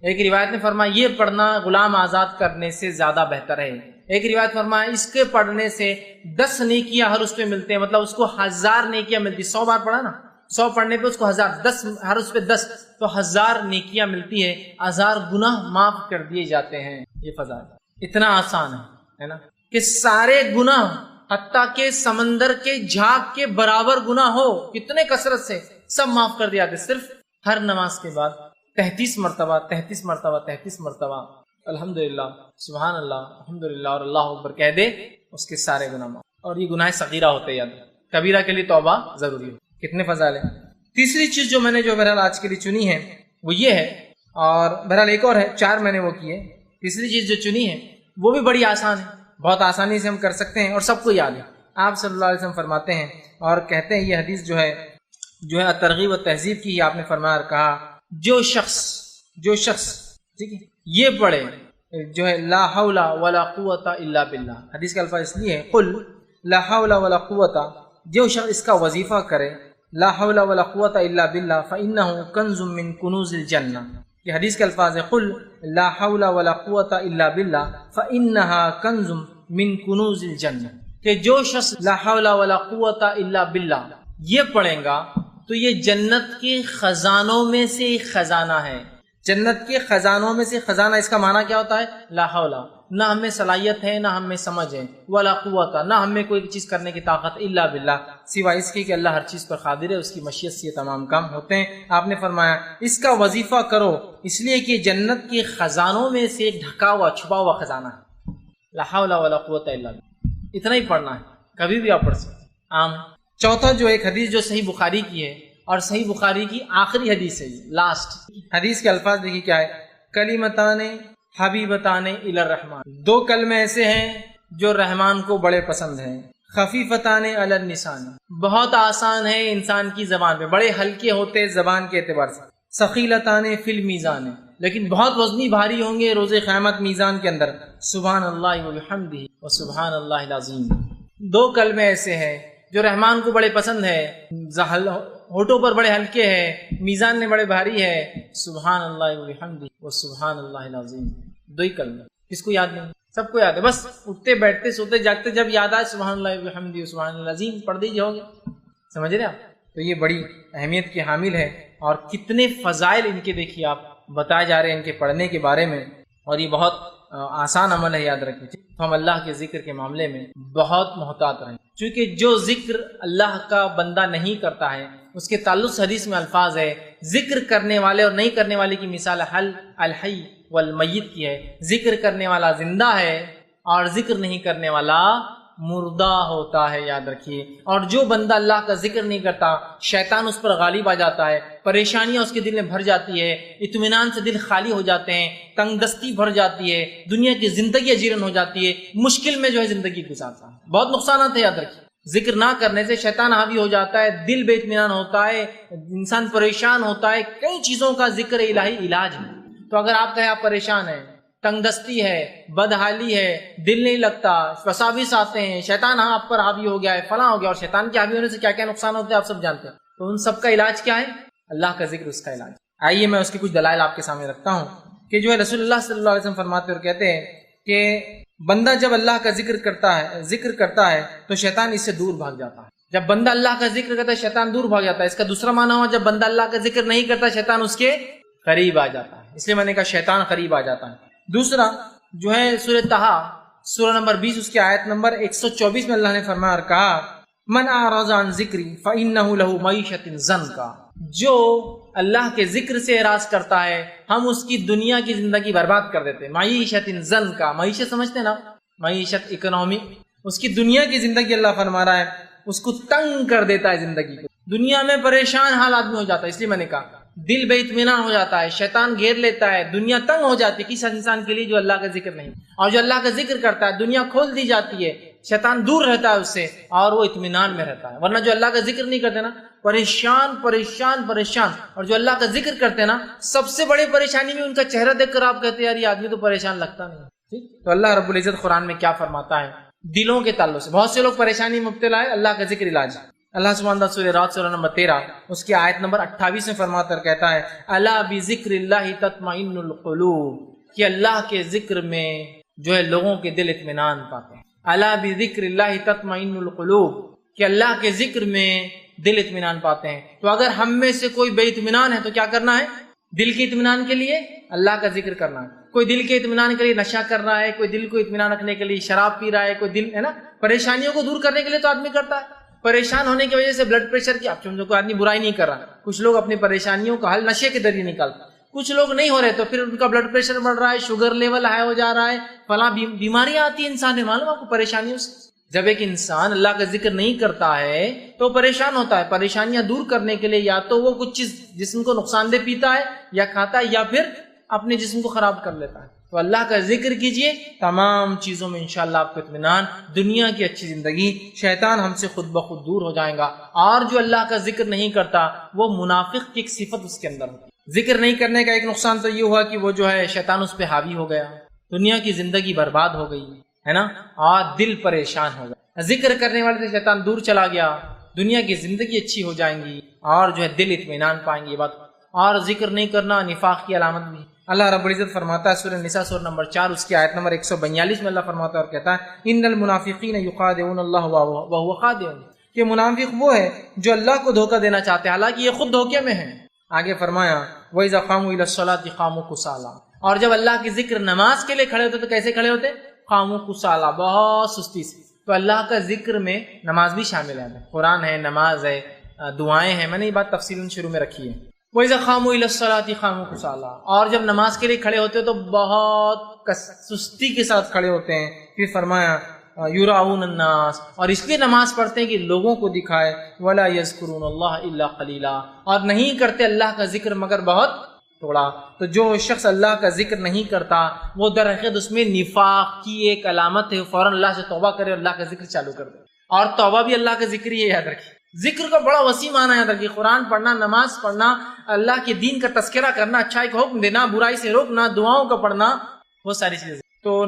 Speaker 1: ایک روایت نے فرمایا یہ پڑھنا غلام آزاد کرنے سے زیادہ بہتر ہے. ایک روایت فرمایا اس کے پڑھنے سے 10 نیکیاں ہر اس پہ ملتے ہیں، مطلب اس کو 1000 نیکیاں ملتی. 100 بار پڑھا نا، 100 پڑھنے پہ اس کو 1000، 10 ہر اس پہ 10 تو 1000 نیکیاں ملتی ہے، 1000 گناہ معاف کر دیے جاتے ہیں. یہ فضائل اتنا آسان ہے نا کہ سارے گناہ حتیٰ کہ سمندر کے جھاگ کے برابر گناہ ہو کتنے کثرت سے سب معاف کر دیا جاتے صرف ہر نماز کے بعد 33 مرتبہ 33 مرتبہ 33 مرتبہ الحمدللہ سبحان اللہ الحمدللہ اور اللہ اکبر کہہ دے، اس کے سارے گناہ معاف. اور یہ گناہ صغیرہ ہوتے یاد، کبیرہ کے لیے توبہ ضروری ہے. کتنے فضائل ہیں. تیسری چیز جو میں نے جو بہرحال آج کے لیے چنی ہے وہ یہ ہے، اور بہرحال ایک اور ہے، 4 میں نے وہ کیے. تیسری چیز جو چنی ہے وہ بھی بڑی آسان ہے، بہت آسانی سے ہم کر سکتے ہیں اور سب کو یاد ہے. آپ صلی اللہ علیہ وسلم فرماتے ہیں اور کہتے ہیں، یہ حدیث جو ہے ترغیب و تہذیب کی، آپ نے فرمایا اور کہا جو شخص ٹھیک ہے یہ پڑھے جو ہے لا حول ولا قوت الا باللہ. حدیث کا الفاظ اس لیے ہے قل لا حول ولا قوت، جو شخص اس کا وظیفہ کرے لا حول ولا قوت الا باللہ فإنہ کنز من کنوز الجنہ. یہ حدیث کے الفاظ ہے قل لا حول ولا قوت الا باللہ فإنہا کنز من کنوز الجنہ، کہ جو شخص لا حول ولا قوت الا باللہ یہ پڑھیں گا تو یہ جنت کے خزانوں میں سے ایک خزانہ ہے. جنت کے خزانوں میں سے خزانہ، اس کا معنی کیا ہوتا ہے؟ لا حول، نہ ہمیں صلاحیت ہے نہ ہمیں سمجھ ہے، ولا قوت، نہ ہمیں کوئی چیز کرنے کی طاقت، الا باللہ، سوائے اس کی کہ اللہ ہر چیز پر قادر ہے، اس کی مشیت سے یہ تمام کام ہوتے ہیں. آپ نے فرمایا اس کا وظیفہ کرو اس لیے کہ جنت کے خزانوں میں سے ایک ڈھکا ہوا چھپا ہوا خزانہ ہے. لا حول ولا قوت الا باللہ، اتنا ہی پڑھنا ہے، کبھی بھی آپ پڑھ سکتے عام. چوتھا جو ایک حدیث جو صحیح بخاری کی ہے اور صحیح بخاری کی آخری حدیث ہے، لاسٹ حدیث کے الفاظ دیکھیے کیا ہے، کلمتان حبیبتان الی الرحمن، 2 کلمے ایسے ہیں جو رحمان کو بڑے پسند ہیں، خفیفتان علی اللسان، بہت آسان ہے انسان کی زبان پہ، بڑے ہلکے ہوتے زبان کے اعتبار سے، ثقیلتان فی المیزان، لیکن بہت وزنی بھاری ہوں گے روز قیامت میزان کے اندر، سبحان اللہ وبحمدہ وسبحان اللہ العظیم. 2 کلمے ایسے ہیں جو رحمان کو بڑے پسند ہے، ہونٹوں پر بڑے ہلکے ہیں، میزان میں بڑے بھاری ہے، سبحان اللہ وبحمدہ وسبحان اللہ العظیم. 2 ہی کلمے، کس کو یاد نہیں؟ سب کو یاد ہے، بس اٹھتے بیٹھتے سوتے جاگتے جب یاد آئے سبحان اللہ وبحمدہ وسبحان اللہ العظیم پڑھ دیجیے، ہو گیا. سمجھ رہے آپ؟ تو یہ بڑی اہمیت کی حامل ہے اور کتنے فضائل ان کے دیکھیے آپ بتائے جا رہے ہیں ان کے پڑھنے کے بارے میں، اور یہ بہت آسان عمل ہے، یاد رکھیے. تو ہم اللہ کے ذکر کے معاملے میں بہت محتاط رہیں. چونکہ جو ذکر اللہ کا بندہ نہیں کرتا ہے اس کے تعلق سے حدیث میں الفاظ ہے، ذکر کرنے والے اور نہیں کرنے والے کی مثال الحی والمیت کی ہے۔ ذکر کرنے والا زندہ ہے اور ذکر نہیں کرنے والا مردہ ہوتا ہے، یاد رکھیے۔ اور جو بندہ اللہ کا ذکر نہیں کرتا شیطان اس پر غالب آ جاتا ہے، پریشانیاں اس کے دل میں بھر جاتی ہے، اطمینان سے دل خالی ہو جاتے ہیں، تنگ دستی بھر جاتی ہے، دنیا کی زندگی اجیرن ہو جاتی ہے، مشکل میں جو ہے زندگی گزارتا ہے۔ بہت نقصانات ہیں، یاد رکھیے۔ ذکر نہ کرنے سے شیطان حاوی ہو جاتا ہے، دل بے اطمینان ہوتا ہے، انسان پریشان ہوتا ہے۔ کئی چیزوں کا ذکر الہی علاج ہے۔ تو اگر آپ کہیں آپ پریشان ہیں، تنگ دستی ہے، بدحالی ہے، دل نہیں لگتا، وساوس آتے ہیں، شیطان آپ پر حاوی ہو گیا ہے، فلاں ہو گیا، اور شیطان کے حاوی ہونے سے کیا کیا نقصان ہوتے ہیں آپ سب جانتے ہیں۔ تو ان سب کا علاج کیا ہے؟ اللہ کا ذکر اس کا علاج۔ آئیے میں اس کی کچھ دلائل آپ کے سامنے رکھتا ہوں کہ جو ہے رسول اللہ صلی اللہ علیہ وسلم فرماتے اور کہتے ہیں کہ بندہ جب اللہ کا ذکر کرتا ہے تو شیطان اس سے دور بھاگ جاتا ہے۔ جب بندہ اللہ کا ذکر کرتا ہے شیطان دور بھاگ جاتا ہے۔ اس کا دوسرا معنی ہوا جب بندہ اللہ کا ذکر نہیں کرتا شیطان اس کے قریب آ جاتا ہے، اس لیے میں نے کہا شیطان قریب آ جاتا ہے۔ دوسرا جو ہے سورہ طٰہٰ سورہ نمبر 20 اس کی آیت نمبر 124 میں اللہ نے فرمایا اور کہا من اعرض عن ذکری فإنہ لہ معیشۃ ضنکا، جو اللہ کے ذکر سے اعراض کرتا ہے ہم اس کی دنیا کی زندگی برباد کر دیتے ہیں۔ معیشۃ ضنکا، معیشت سمجھتے ہیں نا، معیشت اکنامی، اس کی دنیا کی زندگی اللہ فرما رہا ہے اس کو تنگ کر دیتا ہے، زندگی کو دنیا میں پریشان حال آدمی ہو جاتا ہے۔ اس لیے میں نے کہا دل بے اطمینان ہو جاتا ہے، شیطان گھیر لیتا ہے، دنیا تنگ ہو جاتی ہے کس انسان کے لیے جو اللہ کا ذکر نہیں، اور جو اللہ کا ذکر کرتا ہے دنیا کھول دی جاتی ہے، شیطان دور رہتا ہے اس سے اور وہ اطمینان میں رہتا ہے۔ ورنہ جو اللہ کا ذکر نہیں کرتے نا پریشان پریشان پریشان، اور جو اللہ کا ذکر کرتے نا سب سے بڑی پریشانی میں ان کا چہرہ دیکھ کر آپ کہتے ہیں یار یہ آدمی تو پریشان لگتا نہیں۔ ٹھیک، تو اللہ رب العزت قرآن میں کیا فرماتا ہے دلوں کے تعلق سے؟ بہت سے لوگ پریشانی مبتلا ہے، اللہ کا ذکر علاج۔ اللہ سبحانہ تعالیٰ سورہ رات سورہ نمبر 13 اس کی آیت نمبر 28 میں فرماتا اور کہتا ہے الا بذکر اللہ تطمئن القلوب، کہ اللہ کے ذکر میں جو ہے لوگوں کے دل اطمینان پاتے ہیں۔ الا بذکر اللہ تطمئن القلوب، کہ اللہ کے ذکر میں دل اطمینان پاتے ہیں۔ تو اگر ہم میں سے کوئی بے اطمینان ہے تو کیا کرنا ہے؟ دل کے اطمینان کے لیے اللہ کا ذکر کرنا ہے۔ کوئی دل کے اطمینان کے لیے نشہ کر رہا ہے، کوئی دل کو اطمینان رکھنے کے لیے شراب پی رہا ہے، کوئی دل ہے نا پریشانیوں کو دور کرنے کے لیے تو آدمی کرتا ہے۔ پریشان ہونے کی وجہ سے بلڈ پریشر کی آپ سمجھو کوئی آدمی برائی نہیں کر رہا، کچھ لوگ اپنی پریشانیوں کا حل نشے کے ذریعے نکالتے، کچھ لوگ نہیں ہو رہے تو پھر ان کا بلڈ پریشر بڑھ رہا ہے، شوگر لیول ہائی ہو جا رہا ہے، فلاں بیماریاں آتی ہیں انسان میں، معلوم آپ کو پریشانیوں سے۔ جب ایک انسان اللہ کا ذکر نہیں کرتا ہے تو پریشان ہوتا ہے۔ پریشانیاں دور کرنے کے لیے یا تو وہ کچھ چیز جسم کو نقصان دہ پیتا ہے یا کھاتا ہے یا پھر اپنے جسم کو خراب کر لیتا ہے۔ تو اللہ کا ذکر کیجئے، تمام چیزوں میں انشاءاللہ آپ کو اطمینان، دنیا کی اچھی زندگی، شیطان ہم سے خود بخود دور ہو جائیں گا۔ اور جو اللہ کا ذکر نہیں کرتا وہ منافق کی ایک صفت اس کے اندر ہوتی۔ ذکر نہیں کرنے کا ایک نقصان تو یہ ہوا کہ وہ جو ہے شیطان اس پہ حاوی ہو گیا، دنیا کی زندگی برباد ہو گئی ہے نا، اور دل پریشان ہو گیا۔ ذکر کرنے والے سے شیطان دور چلا گیا، دنیا کی زندگی اچھی ہو جائیں گی اور جو ہے دل اطمینان پائیں گے۔ یہ بات، اور ذکر نہیں کرنا نفاق کی علامت بھی۔ اللہ رب العزت فرماتا ہے سورہ نساء سورہ نمبر 4 اس کی آیت نمبر 142 میں اللہ فرماتا ہے اور کہتا ہے ان المنافقین یخادعون اللہ وهو خادعهم، کہ منافق وہ ہے جو اللہ کو دھوکہ دینا چاہتے ہیں حالانکہ یہ خود دھوکے میں ہیں۔ آگے فرمایا وَإِذَا قَامُوا إِلَى الصَّلَاةِ قَامُوا كُسَالَىٰ، اور جب اللہ کی ذکر نماز کے لیے کھڑے ہوتے تو کیسے کھڑے ہوتے؟ قَامُوا كُسَالَىٰ، بہت سستی سے۔ تو اللہ کا ذکر میں نماز بھی شامل ہے، قرآن ہے، نماز ہے، دعائیں ہیں، میں نے یہ بات تفصیلاً شروع میں رکھی ہے۔ وَإِذَا قَامُوا إِلَى الصَّلَاةِ قَامُوا كُسَالَىٰ، اور جب نماز کے لیے کھڑے ہوتے تو بہت سستی کے ساتھ کھڑے ہوتے ہیں۔ پھر فرمایا یُرَاؤُونَ النَّاسَ، اور اس لیے نماز پڑھتے ہیں کہ لوگوں کو دکھائے، وَلَا يَذْكُرُونَ اللَّهَ إِلَّا قَلِيلًا، اور نہیں کرتے اللہ کا ذکر مگر بہت تھوڑا۔ تو جو شخص اللہ کا ذکر نہیں کرتا وہ در حقیقت اس میں نفاق کی ایک علامت ہے، فوراً اللہ سے توبہ کرے اور اللہ کا ذکر چالو کر دے۔ اور توبہ بھی اللہ کا ذکر ہی ہے، یاد رکھیے۔ ذکر کا بڑا وسیع معنی ہے، یاد رکھیے۔ قرآن پڑھنا، نماز پڑھنا، اللہ کے دین کا تذکرہ کرنا، اچھائی کا حکم دینا، برائی سے روکنا، دعاؤں کا پڑھنا، وہ ساری چیزیں۔ تو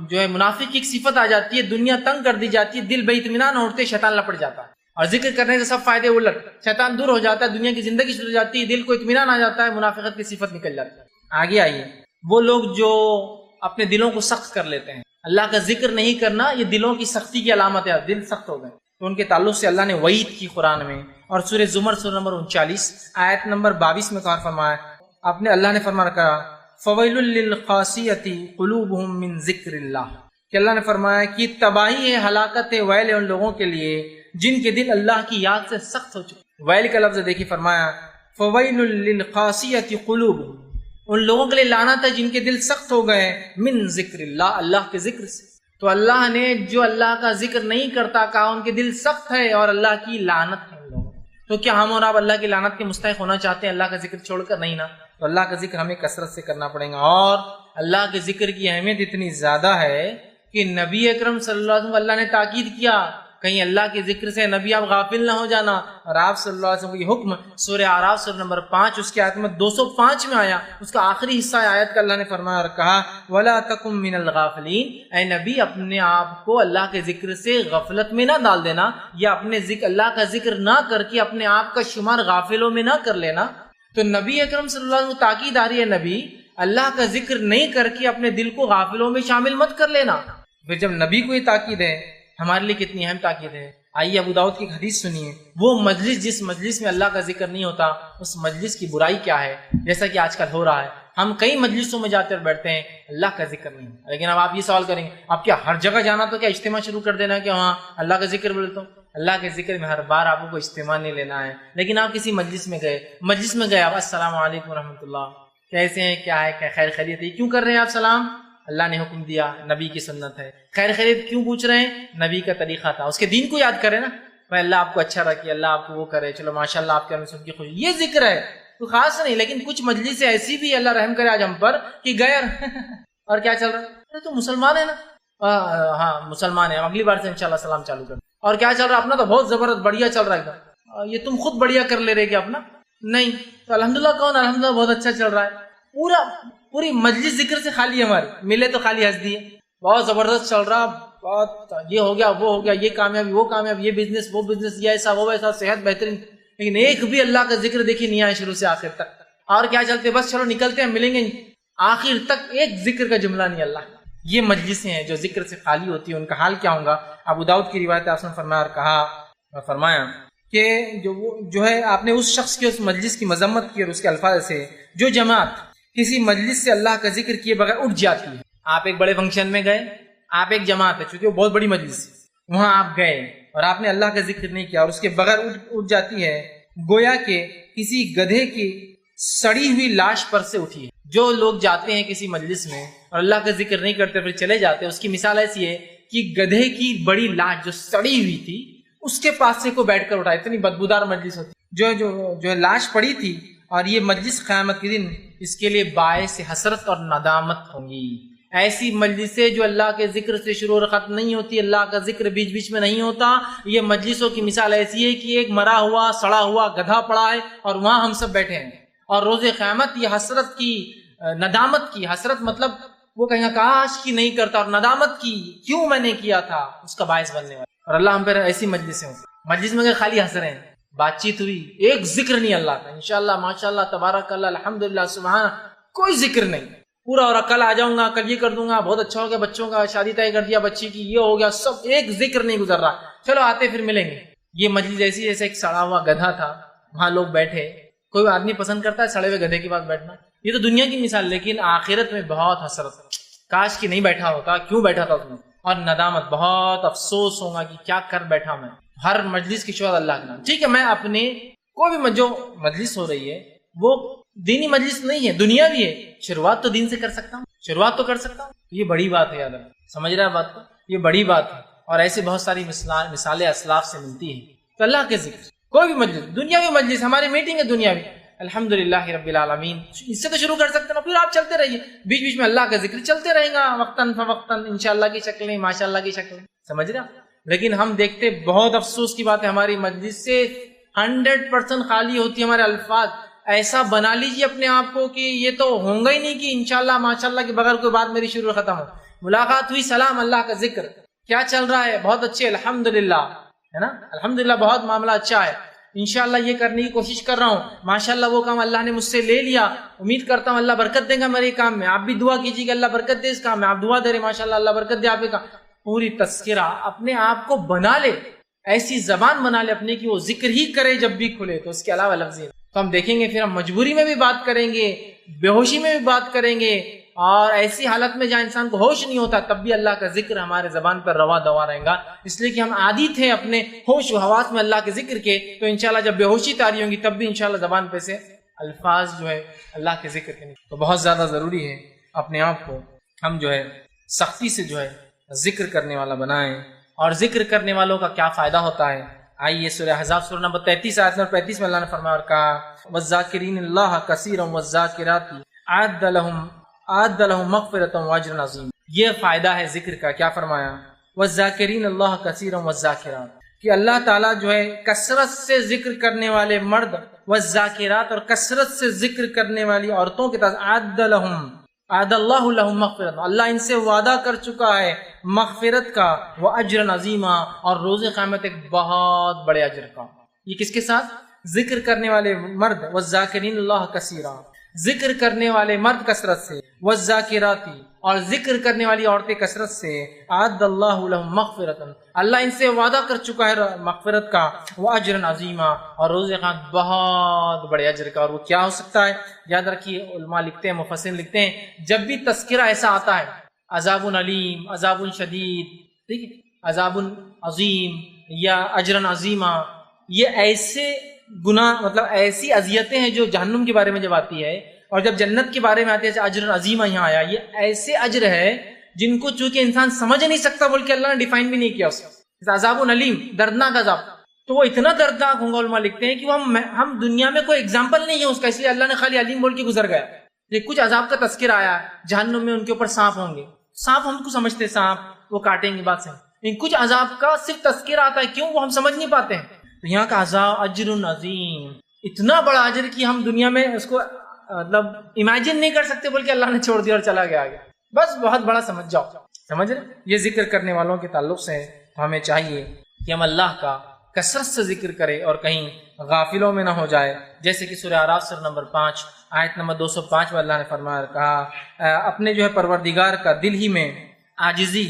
Speaker 1: جو ہے منافق کی ایک صفت آ جاتی ہے، دنیا تنگ کر دی جاتی ہے، دل بے اطمینان ہوتے شیطان لپٹ جاتا ہے، اور ذکر کرنے سے سب فائدے الٹ، شیطان دور ہو جاتا ہے، دنیا کی زندگی شروع ہو جاتی ہے، دل کو اطمینان آ جاتا ہے، منافقت کی صفت نکل جاتی ہے۔ آگے آئیے، وہ لوگ جو اپنے دلوں کو سخت کر لیتے ہیں، اللہ کا ذکر نہیں کرنا یہ دلوں کی سختی کی علامت ہے، دل سخت ہو گئے، تو ان کے تعلق سے اللہ نے وعید کی قرآن میں، اور سورہ زمر سورہ نمبر 39 آیت نمبر 22 میں کہا فرمایا، اپنے اللہ نے فرمایا کہا فَوَيْلٌ لِّلْقَاسِيَةِ قُلُوبُهُم مِّن ذِكْرِ اللَّهِ، کہ اللہ نے فرمایا کہ تباہی ہے، ہلاکت ہے، ویل ہے ان لوگوں کے لیے جن کے دل اللہ کی یاد سے سخت ہو چکے۔ ویل کا لفظ دیکھیے، فرمایا فویل للقاسیۃ قلوبہم، ان لوگوں کے لیے لعنت ہے جن کے دل سخت ہو گئے من ذکر اللہ، اللہ کے ذکر سے۔ تو اللہ نے جو اللہ کا ذکر نہیں کرتا کہا ان کے دل سخت ہے اور اللہ کی لعنت ہے ان لوگوں۔ تو کیا ہم اور آپ اللہ کی لعنت کے مستحق ہونا چاہتے ہیں اللہ کا ذکر چھوڑ کر؟ نہیں نا۔ تو اللہ کا ذکر ہمیں کثرت سے کرنا پڑے گا، اور اللہ کے ذکر کی اہمیت اتنی زیادہ ہے کہ نبی اکرم صلی اللہ علیہ وسلم کو اللہ نے تاکید کیا کہیں اللہ کے ذکر سے نبی آپ غافل نہ ہو جانا، اور آپ صلی اللہ علیہ وسلم کو یہ حکم سورہ اعراف سورہ نمبر 5 اس کی آیت میں 205 میں آیا، اس کا آخری حصہ آیت کا اللہ نے فرمایا اور کہا وَلَا تَكُن مِّنَ الْغَافِلِينَ، اے نبی اپنے آپ کو اللہ کے ذکر سے غفلت میں نہ ڈال دینا، یا اپنے ذکر اللہ کا ذکر نہ کر کے اپنے آپ کا شمار غافلوں میں نہ کر لینا۔ تو نبی اکرم صلی اللہ علیہ وسلم کو تاکید آ رہی ہے، نبی اللہ کا ذکر نہیں کر کے اپنے دل کو غافلوں میں شامل مت کر لینا۔ پھر جب نبی کو یہ تاکید ہے، ہمارے لیے کتنی اہم تاکید ہے۔ آئیے ابو داؤد کی ایک حدیث سنیے، وہ مجلس جس مجلس میں اللہ کا ذکر نہیں ہوتا اس مجلس کی برائی کیا ہے، جیسا کہ آج کل ہو رہا ہے۔ ہم کئی مجلسوں میں جاتے اور بیٹھتے ہیں، اللہ کا ذکر نہیں ہوتا، لیکن اب آپ یہ سوال کریں گے آپ کیا ہر جگہ جانا تو کیا اجتماع شروع کر دینا ہے کہ ہاں اللہ کا ذکر بولتا ہوں؟ اللہ کے ذکر میں ہر بار آپ کو اجتماع نہیں لینا ہے، لیکن آپ کسی مجلس میں گئے آپ السلام علیکم ورحمۃ اللہ، کیسے ہیں، کیا ہے، کیا خیر خیریت ہے، کیوں کر رہے ہیں آپ سلام؟ اللہ نے حکم دیا، نبی کی سنت ہے۔ خیر خیریت کیوں پوچھ رہے ہیں؟ نبی کا طریقہ تھا، اس کے دین کو یاد کریں نا، بھائی اللہ آپ کو اچھا رکھے، اللہ آپ کو وہ کرے، چلو ماشاءاللہ آپ کے سب کی خوشی، یہ ذکر ہے تو خاص نہیں۔ لیکن کچھ مجلس ایسی بھی اللہ رحم کرے آج ہم پر کہ گئے اور کیا چل رہا ہے، تو مسلمان ہے نا، ہاں مسلمان ہے، اگلی بار سے انشاءاللہ سلام چالو کر۔ اور کیا چل رہا ہے؟ اپنا تو بہت زبردست بڑھیا چل رہا ہے ایک، یہ تم خود بڑھیا کر لے رہے کیا اپنا؟ نہیں، تو الحمدللہ کون؟ الحمدللہ بہت اچھا چل رہا ہے، پوری مجلس ذکر سے خالی ہے، ہماری ملے تو خالی ہنس دیے، بہت زبردست چل رہا، بہت یہ ہو گیا وہ ہو گیا، یہ کامیابی وہ کامیابی، یہ بزنس وہ بزنس، یہ ایسا وہ ویسا، صحت بہترین، لیکن ایک بھی اللہ کا ذکر دیکھیے نہیں آیا شروع سے آخر تک۔ اور کیا چلتے بس چلو نکلتے ہیں ملیں گے، آخر تک ایک ذکر کا جملہ نہیں اللہ۔ یہ مجلسیں ہیں جو ذکر سے خالی ہوتی ہیں، ان کا حال کیا ہوگا؟ ابو داؤد کی روایت آپ نے فرمایا اور کہا فرمایا کہ جو ہے آپ نے اس شخص کی اس مجلس کی مذمت کی اور اس کے الفاظ سے، جو جماعت کسی مجلس سے اللہ کا ذکر کیے بغیر اٹھ جاتی ہے۔ آپ ایک بڑے فنکشن میں گئے، آپ ایک جماعت ہے، چونکہ وہ بہت بڑی مجلس ہے، وہاں آپ گئے اور آپ نے اللہ کا ذکر نہیں کیا اور اس کے بغیر اٹھ جاتی ہے، گویا کہ کسی گدھے کی سڑی ہوئی لاش پر سے اٹھی ہے۔ جو لوگ جاتے ہیں کسی مجلس میں اور اللہ کا ذکر نہیں کرتے پھر چلے جاتے، اس کی مثال ایسی ہے کہ گدھے کی بڑی لاش جو سڑی ہوئی تھی اس کے پاس سے کو بیٹھ کر اٹھائے، اتنی بدبودار مجلس ہوتی جو لاش پڑی تھی۔ اور یہ مجلس قیامت کے دن اس کے لیے باعث حسرت اور ندامت ہوں گی۔ ایسی مجلسیں جو اللہ کے ذکر سے شروع اور ختم نہیں ہوتی، اللہ کا ذکر بیچ بیچ میں نہیں ہوتا، یہ مجلسوں کی مثال ایسی ہے کہ ایک مرا ہوا سڑا ہوا گدھا پڑا ہے اور وہاں ہم سب بیٹھے ہیں، اور روز قیامت یہ حسرت کی، ندامت کی، حسرت مطلب وہ کہیں گا کاش کی نہیں کرتا، اور ندامت کی کیوں میں نے کیا تھا، اس کا باعث بننے والا۔ اور اللہ ہم پر ایسی مجلسیں ہوتی، مجلس میں اگر خالی ہنس رہے ہیں، بات چیت ہوئی، ایک ذکر نہیں اللہ کا، انشاءاللہ ماشاءاللہ تبارک اللہ الحمدللہ سبحان، کوئی ذکر نہیں پورا، اور کل آ جاؤں گا، کل یہ کر دوں گا، بہت اچھا ہو گیا، بچوں کا شادی طے کر دیا بچی کی، یہ ہو گیا، سب ایک ذکر نہیں گزر رہا، چلو آتے پھر ملیں گے۔ یہ مجلس ایسی جیسے ایک سڑا ہوا گدھا تھا، وہاں لوگ بیٹھے، کوئی آدمی پسند کرتا ہے سڑے ہوئے گدھے کے پاس بیٹھنا؟ یہ تو دنیا کی مثال، لیکن آخرت میں بہت حسرت، کاش کی نہیں بیٹھا ہوتا، کیوں بیٹھا تھا اس میں، اور ندامت، بہت افسوس ہوگا کہ کیا کر بیٹھا میں۔ ہر مجلس کی شروعات اللہ کے نام، ٹھیک ہے، میں اپنے کوئی بھی جو مجلس ہو رہی ہے وہ دینی مجلس نہیں ہے، دنیا بھی ہے، شروعات تو دین سے کر سکتا ہوں، شروعات تو کر سکتا ہوں، یہ بڑی بات ہے، یاد رکھ، سمجھ رہا ہے بات کو، یہ بڑی بات ہے۔ اور ایسے بہت ساری مثالیں اسلاف سے ملتی ہیں۔ تو اللہ کے ذکر کوئی بھی مجلس، دنیاوی مجلس، ہماری میٹنگ ہے دنیاوی، الحمدللہ رب العالمین، اس سے تو شروع کر سکتے ہیں، پھر آپ چلتے رہیے، بیچ بیچ میں اللہ کا ذکر چلتے رہے گا، وقتاً فوقتاً، انشاءاللہ کی شکلیں، ماشاءاللہ کی شکلیں، سمجھ رہا۔ لیکن ہم دیکھتے، بہت افسوس کی بات ہے، ہماری مجلس سے 100% خالی ہوتی ہے، ہمارے الفاظ ایسا بنا لیجیے اپنے آپ کو کہ یہ تو ہوں گا ہی نہیں کہ انشاءاللہ ماشاءاللہ کے بغیر کوئی بات میری شروع ختم ہو۔ ملاقات ہوئی، سلام، اللہ کا ذکر، کیا چل رہا ہے، بہت اچھے، الحمدللہ، ہے نا، الحمدللہ بہت معاملہ اچھا ہے، انشاءاللہ یہ کرنے کی کوشش کر رہا ہوں، ماشاءاللہ وہ کام اللہ نے مجھ سے لے لیا، امید کرتا ہوں اللہ برکت دے گا میرے کام میں، آپ بھی دعا کیجیے کہ اللہ برکت دے اس کام میں، آپ دعا دے رہے ماشاءاللہ اللہ برکت دے آپ کے کام۔ پوری تذکرہ اپنے آپ کو بنا لے، ایسی زبان بنا لے اپنے کی وہ ذکر ہی کرے جب بھی کھلے، تو اس کے علاوہ لفظ تو ہم دیکھیں گے، پھر ہم مجبوری میں بھی بات کریں گے، بے ہوشی میں بھی بات کریں گے، اور ایسی حالت میں جہاں انسان کو ہوش نہیں ہوتا تب بھی اللہ کا ذکر ہمارے زبان پر روا دوا رہے گا، اس لیے کہ ہم عادی تھے اپنے ہوش و حواس میں اللہ کے ذکر کے، تو انشاءاللہ جب بے ہوشی طاری ہوں گی تب بھی انشاءاللہ زبان پہ سے الفاظ جو ہے اللہ کے ذکر کے، تو بہت زیادہ ضروری ہے اپنے آپ کو ہم جو ہے سختی سے جو ہے ذکر کرنے والا بنائیں۔ اور ذکر کرنے والوں کا کیا فائدہ ہوتا ہے، آئیے سورہ احزاب سورہ نمبر 33 آیت نمبر 35 میں اللہ نے فرمایا اور کہا وَالذَّاكِرِينَ اللَّهَ كَثِيرًا وَالذَّاكِرَاتِ أَعَدَّ لَهُم مَغْفِرَةً وَأَجْرًا عَظِيمًا۔ یہ فائدہ ہے ذکر کا، کیا فرمایا وَالذَّاكِرِينَ اللَّهَ كَثِيرًا وَالذَّاكِرَاتِ، کہ اللہ تعالیٰ جو ہے کثرت سے ذکر کرنے والے مرد والذاکرات اور کثرت سے ذکر کرنے والی عورتوں کے ساتھ اعد اللہ لہم مغفرت، اللہ ان سے وعدہ کر چکا ہے مغفرت کا، واجرا عظیما، اور روز قیامت ایک بہت بڑے اجر کا۔ یہ کس کے ساتھ؟ ذکر کرنے والے مرد والذاکرین اللہ کثیرا، ذکر کرنے والے مرد کثرت سے، والذاکراتی، اور ذکر کرنے والی عورتیں کثرت سے، اعد اللہ لہم مغفرت، اللہ ان سے وعدہ کر چکا ہے مغفرت کا، واجرا عظیما، اور روز قیامت بہت بڑے اجر کا۔ اور وہ کیا ہو سکتا ہے؟ یاد رکھیے، علماء لکھتے ہیں، مفسرین لکھتے ہیں، جب بھی تذکرہ ایسا آتا ہے عذاب علیم، عذاب شدید، ٹھیک ہے، عذاب عظیم یا اجرا عظیما، یہ ایسے گناہ مطلب ایسی اذیتیں ہیں جو جہنم کے بارے میں جب آتی ہے، اور جب جنت کے بارے میں آتی ہے اجر عظیمہ یہاں آیا، یہ ایسے اجر ہے جن کو چونکہ انسان سمجھ نہیں سکتا بول کے اللہ نے ڈیفائن بھی نہیں کیا اس کو۔ عذاب علیم، دردناک عذاب، تو وہ اتنا دردناک ہوں گا، علماء لکھتے ہیں کہ وہ ہم دنیا میں کوئی اگزامپل نہیں ہے اس کا، اس لیے اللہ نے خالی علیم بول کے گزر گیا۔ یہ کچھ عذاب کا تذکرہ آیا، جہنم میں ان کے اوپر سانپ ہوں گے، سانپ ہم کو سمجھتے ہیں سانپ وہ کاٹیں گے، بات صحیح، کچھ عذاب کا صرف تذکرہ آتا ہے، کیوں؟ وہ ہم سمجھ نہیں پاتے ہیں۔ تو یہاں کا عذاب اجر عظیم، اتنا بڑا اجر کہ ہم دنیا میں اس کو مطلب امیجن نہیں کر سکتے بول کے اللہ نے چھوڑ دیا اور چلا گیا آگے، بس بہت بڑا سمجھ جاؤ، سمجھ رہے؟ یہ ذکر کرنے والوں کے تعلق سے تو ہمیں چاہیے کہ ہم اللہ کا کثرت سے ذکر کریں اور کہیں غافلوں میں نہ ہو جائے، جیسے کہ سورہ اعراف سورہ نمبر 5 آیت نمبر 205 میں اللہ نے فرمایا کہا اپنے جو ہے پروردگار کا دل ہی میں عاجزی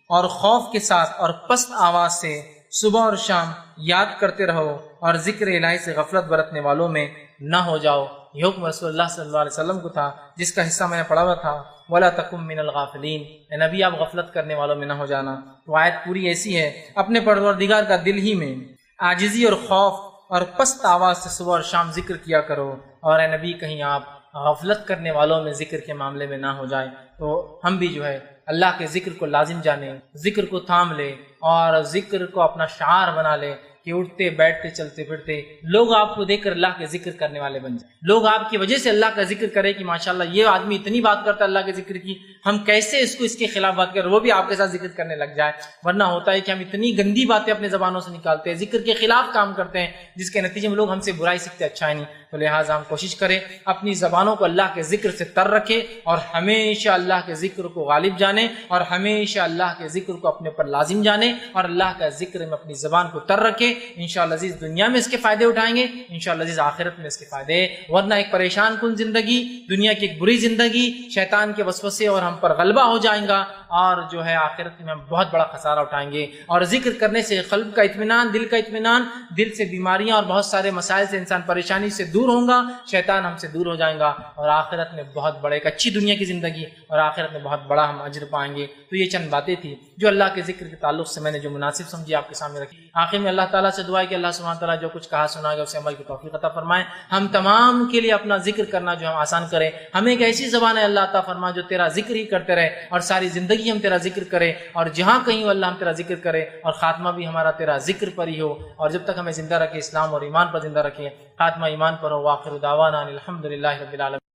Speaker 1: اور خوف کے ساتھ اور پست آواز سے صبح اور شام یاد کرتے رہو، اور ذکر الہی سے غفلت برتنے والوں میں نہ ہو جاؤ۔ یہ حکم رسول اللہ صلی اللہ علیہ وسلم کو تھا، جس کا حصہ میں نے پڑھا ہوا تھا، وَلَا تَكُن مِّنَ الْغَافِلِينَ، اے نبی آپ غفلت کرنے والوں میں نہ ہو جانا۔ تو آیت پوری ایسی ہے، اپنے پروردگار کا دل ہی میں عاجزی اور خوف اور پست آواز سے صبح اور شام ذکر کیا کرو، اور اے نبی کہیں آپ غفلت کرنے والوں میں ذکر کے معاملے میں نہ ہو جائے۔ تو ہم بھی جو ہے اللہ کے ذکر کو لازم جانیں، ذکر کو تھام لے اور ذکر کو اپنا شعار بنا لے کہ اٹھتے بیٹھتے چلتے پھرتے لوگ آپ کو دیکھ کر اللہ کے ذکر کرنے والے بن جائیں، لوگ آپ کی وجہ سے اللہ کا ذکر کرے کہ ماشاءاللہ یہ آدمی اتنی بات کرتا ہے اللہ کے ذکر کی، ہم کیسے اس کو اس کے خلاف بات کریں، وہ بھی آپ کے ساتھ ذکر کرنے لگ جائے۔ ورنہ ہوتا ہے کہ ہم اتنی گندی باتیں اپنے زبانوں سے نکالتے ہیں، ذکر کے خلاف کام کرتے ہیں، جس کے نتیجے میں لوگ ہم سے برائی سیکھتے، اچھا ہی نہیں۔ تو لہٰذا ہم کوشش کریں اپنی زبانوں کو اللہ کے ذکر سے تر رکھے، اور ہمیشہ اللہ کے ذکر کو غالب جانے، اور ہمیشہ اللہ کے ذکر کو اپنے پر لازم جانے، اور اللہ کا ذکر میں اپنی زبان کو تر رکھے۔ انشاءاللہ عزیز دنیا میں اس کے فائدے اٹھائیں گے، انشاءاللہ عزیز آخرت میں اس کے فائدے، ورنہ ایک پریشان کن زندگی، دنیا کی ایک بری زندگی، شیطان کے وسوسے اور ہم پر غلبہ ہو جائیں گا، اور جو ہے آخرت میں ہم بہت بڑا خسارہ اٹھائیں گے۔ اور ذکر کرنے سے قلب کا اطمینان، دل کا اطمینان، دل سے بیماریاں اور بہت سارے مسائل سے انسان پریشانی سے دور ہوں گا، شیطان ہم سے دور ہو جائیں گا، اور آخرت میں بہت بڑے ایک اچھی دنیا کی زندگی اور آخرت میں بہت بڑا ہم اجر پائیں گے۔ تو یہ چند باتیں تھی جو اللہ کے ذکر کے تعلق سے میں نے جو مناسب سمجھی آپ کے سامنے رکھی۔ آخر میں اللہ تعالیٰ سے دعا ہے کہ اللہ سبحانہ تعالیٰ جو کچھ کہا سنا گیا اسے عمل کی توفیق عطا فرمائے، ہم تمام کے لیے اپنا ذکر کرنا جو ہم آسان کرے، ہمیں ایک ایسی زبان ہے اللہ عطا فرمائے جو تیرا ذکر ہی کرتے رہے، اور ساری زندگی ہم تیرا ذکر کرے، اور جہاں کہیں اللہ ہم تیرا ذکر کرے، اور خاتمہ بھی ہمارا تیرا ذکر پر ہی ہو، اور جب تک ہمیں زندہ رکھے اسلام اور ایمان پر زندہ رکھے، خاتمہ ایمان پر ہو۔ وآخر دعوانا الحمدللہ رب العالمین۔